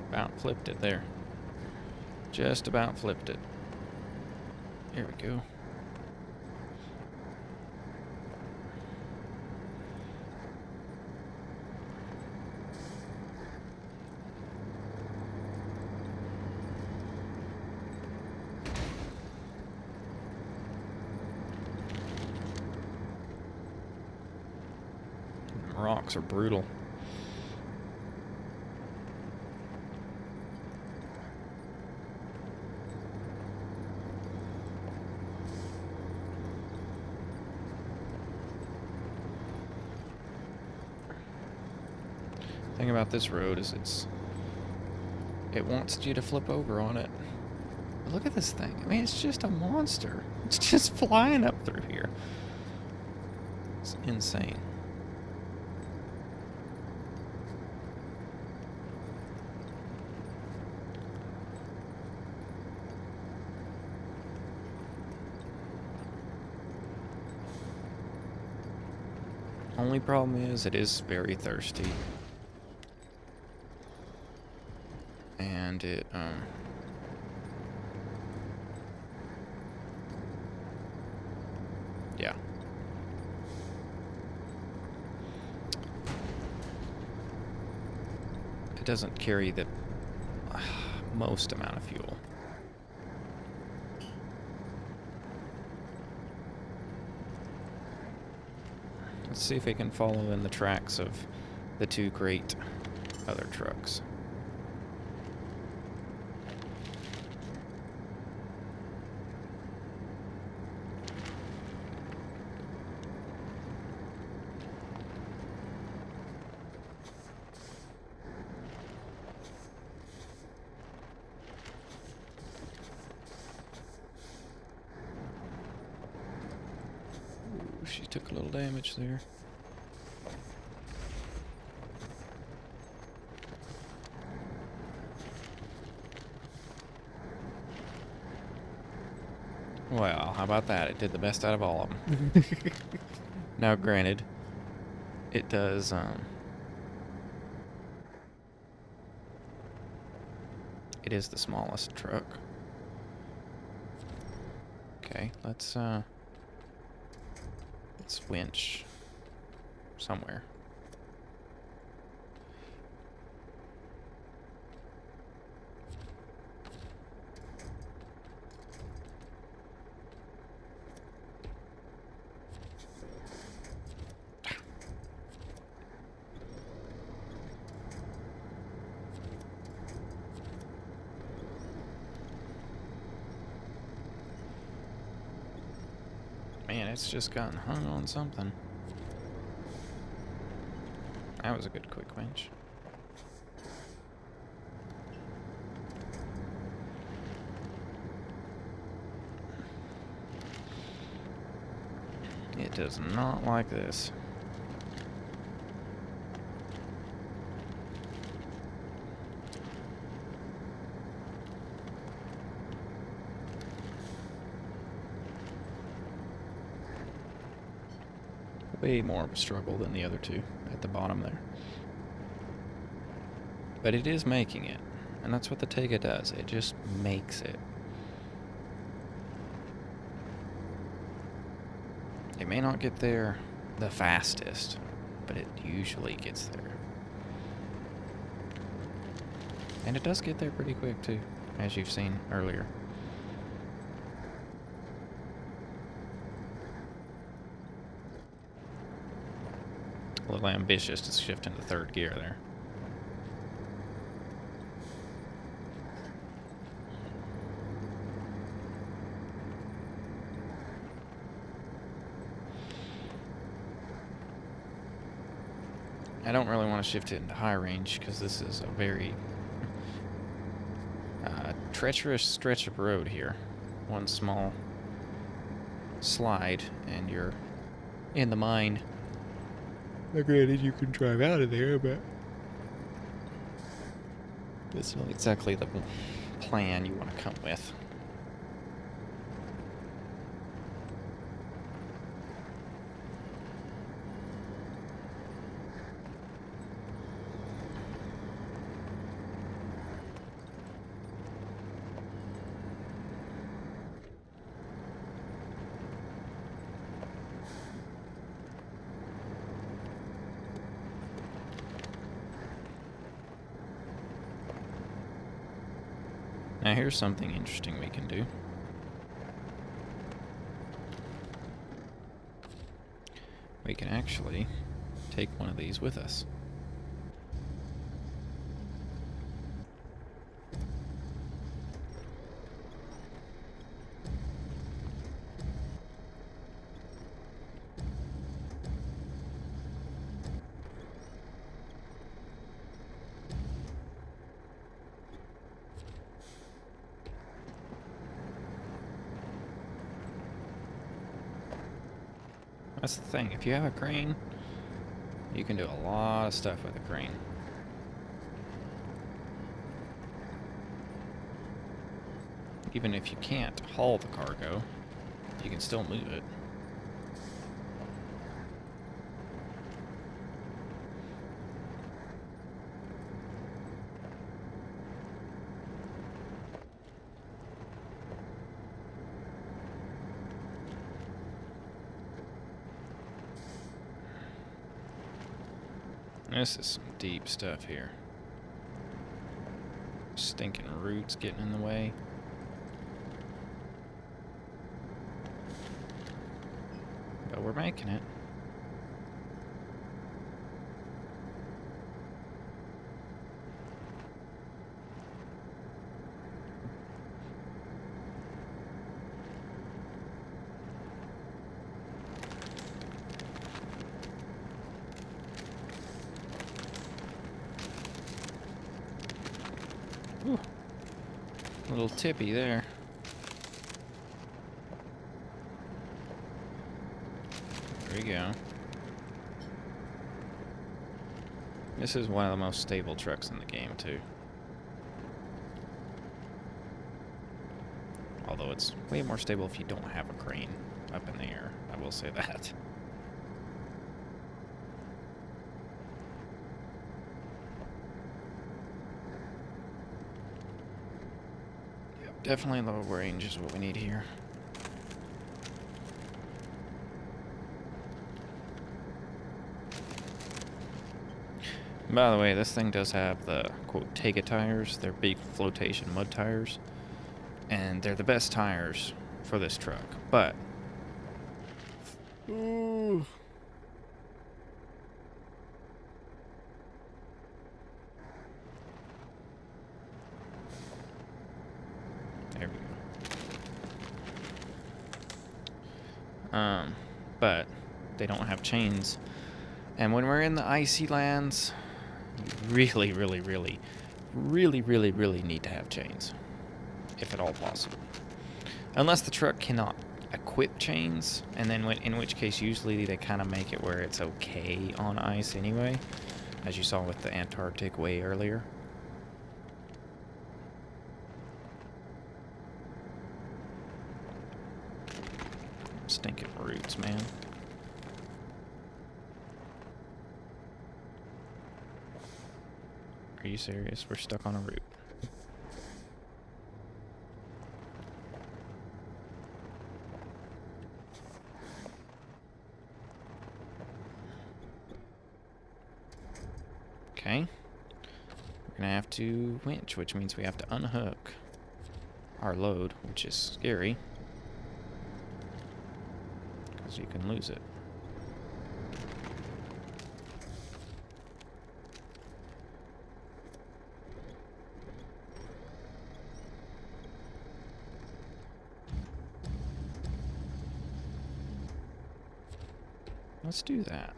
About flipped it there. Just about flipped it. Here we go. Rocks are brutal. Thing about this road is it wants you to flip over on it. But look at this thing. I mean, it's just a monster. It's just flying up through here. It's insane. Only problem is it is very thirsty. And it, yeah. It doesn't carry the most amount of fuel. Let's see if we can follow in the tracks of the two great other trucks. she took a little damage there. Well, how about that? It did the best out of all of them. Now, granted, it does, it is the smallest truck. Okay, let's winch somewhere. Man, it's just gotten hung on something. That was a good quick winch. It does not like this. Way more of a struggle than the other two at the bottom there. But it is making it. And that's what the Tega does. It just makes it. It may not get there the fastest, but it usually gets there. And it does get there pretty quick too, as you've seen earlier. A little ambitious to shift into third gear there. I don't really want to shift it into high range because this is a very treacherous stretch of road here. One small slide and you're in the mine. Now, granted, you can drive out of there, but it's not exactly the plan you want to come with. Now here's something interesting we can do. We can actually take one of these with us. That's the thing, if you have a crane, you can do a lot of stuff with a crane. Even if you can't haul the cargo, you can still move it. This is some deep stuff here. Stinking roots getting in the way. But we're making it. Ooh, a little tippy there. we go. This is one of the most stable trucks in the game, too. Although it's way more stable if you don't have a crane up in the air. I will say that. Yep, definitely low range is what we need here. By the way, this thing does have the, quote, Tega tires. They're big flotation mud tires. And they're the best tires for this truck. But... Ooh. There we go. But they don't have chains. And when we're in the icy lands... really need to have chains, if at all possible. Unless the truck cannot equip chains, and then in which case usually they kind of make it where it's okay on ice anyway, as you saw with the Antarctic way earlier. Stinking roots, man. Are you serious? We're stuck on a route. Okay. We're gonna have to winch, which means we have to unhook our load, which is scary, because you can lose it. Let's do that.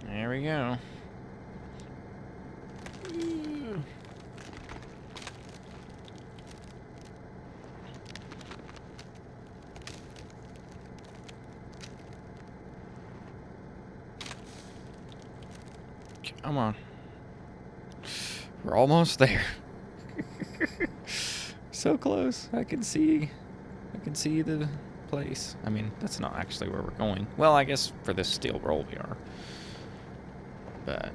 There we go. Come on. We're almost there. So close. I can see the place. I mean, that's not actually where we're going. Well, I guess for this steel roll we are. But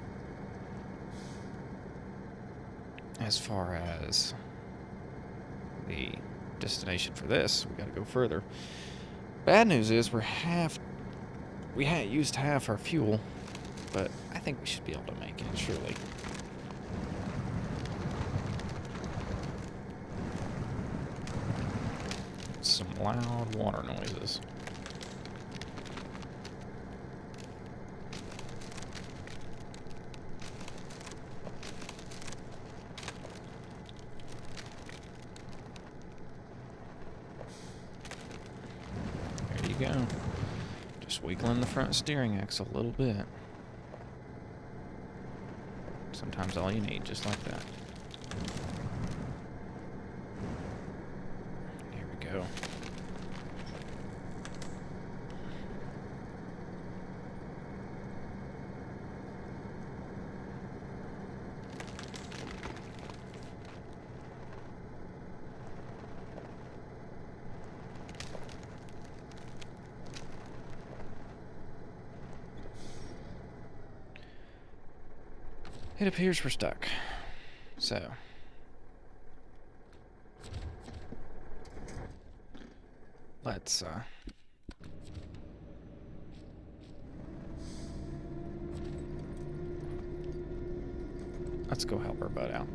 as far as the destination for this, we gotta go further. Bad news is we had used half our fuel, but I think we should be able to make it, surely. Some loud water noises. There you go. Just wiggling the front steering axle a little bit. Sometimes all you need, just like that. Here we go. It appears we're stuck. So. Let's go help our butt out.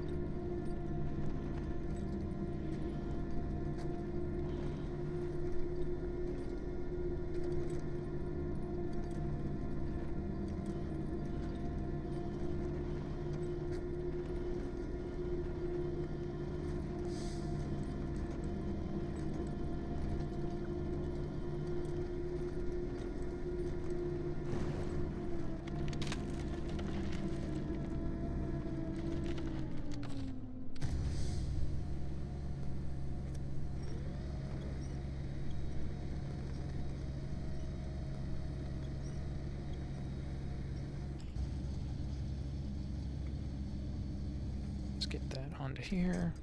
Let's get that onto here.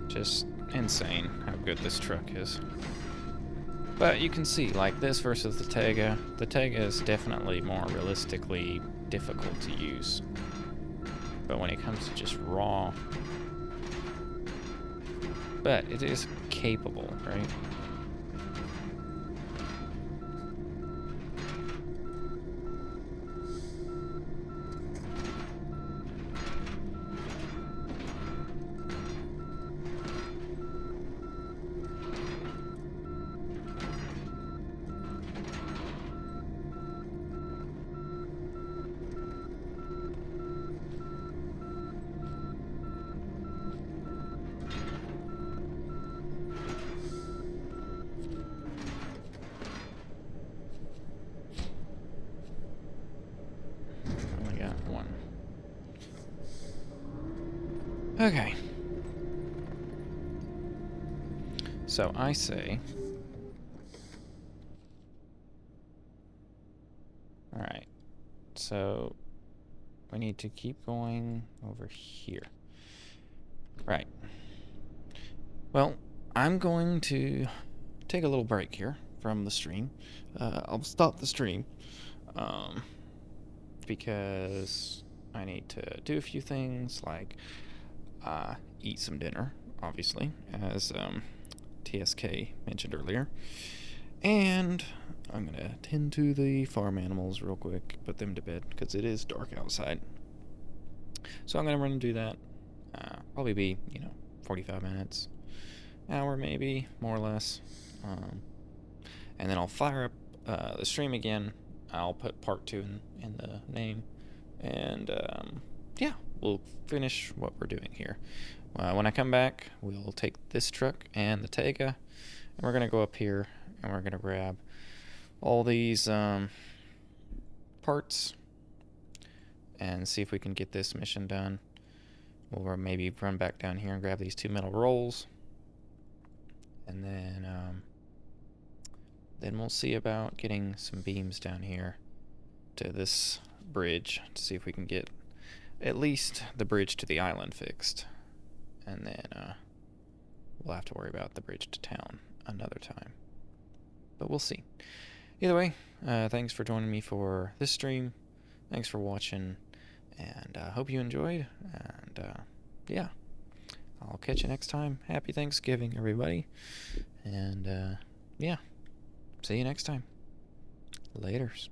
Just insane how good this truck is. But you can see, like, this versus the Tega. The Tega is definitely more realistically difficult to use. But when it comes to just raw... But it is capable, right? Only got one. Okay. So I say... Alright. So we need to keep going over here. Right. Well, I'm going to take a little break here from the stream. I'll stop the stream because I need to do a few things, like eat some dinner, obviously, as TSK mentioned earlier. And I'm going to tend to the farm animals real quick, put them to bed, because it is dark outside. So I'm going to run and do that. Probably be, 45 minutes, hour maybe, more or less. And then I'll fire up the stream again. I'll put part 2 in the name. And, yeah, we'll finish what we're doing here. When I come back, we'll take this truck and the Tega, and we're going to go up here, and we're going to grab all these parts and see if we can get this mission done. We'll maybe run back down here and grab these 2 metal rolls. And then we'll see about getting some beams down here to this bridge to see if we can get at least the bridge to the island fixed. And then we'll have to worry about the bridge to town another time. But we'll see. Either way, thanks for joining me for this stream. Thanks for watching, and hope you enjoyed. And yeah, I'll catch you next time. Happy Thanksgiving, everybody. And yeah, see you next time. Laters.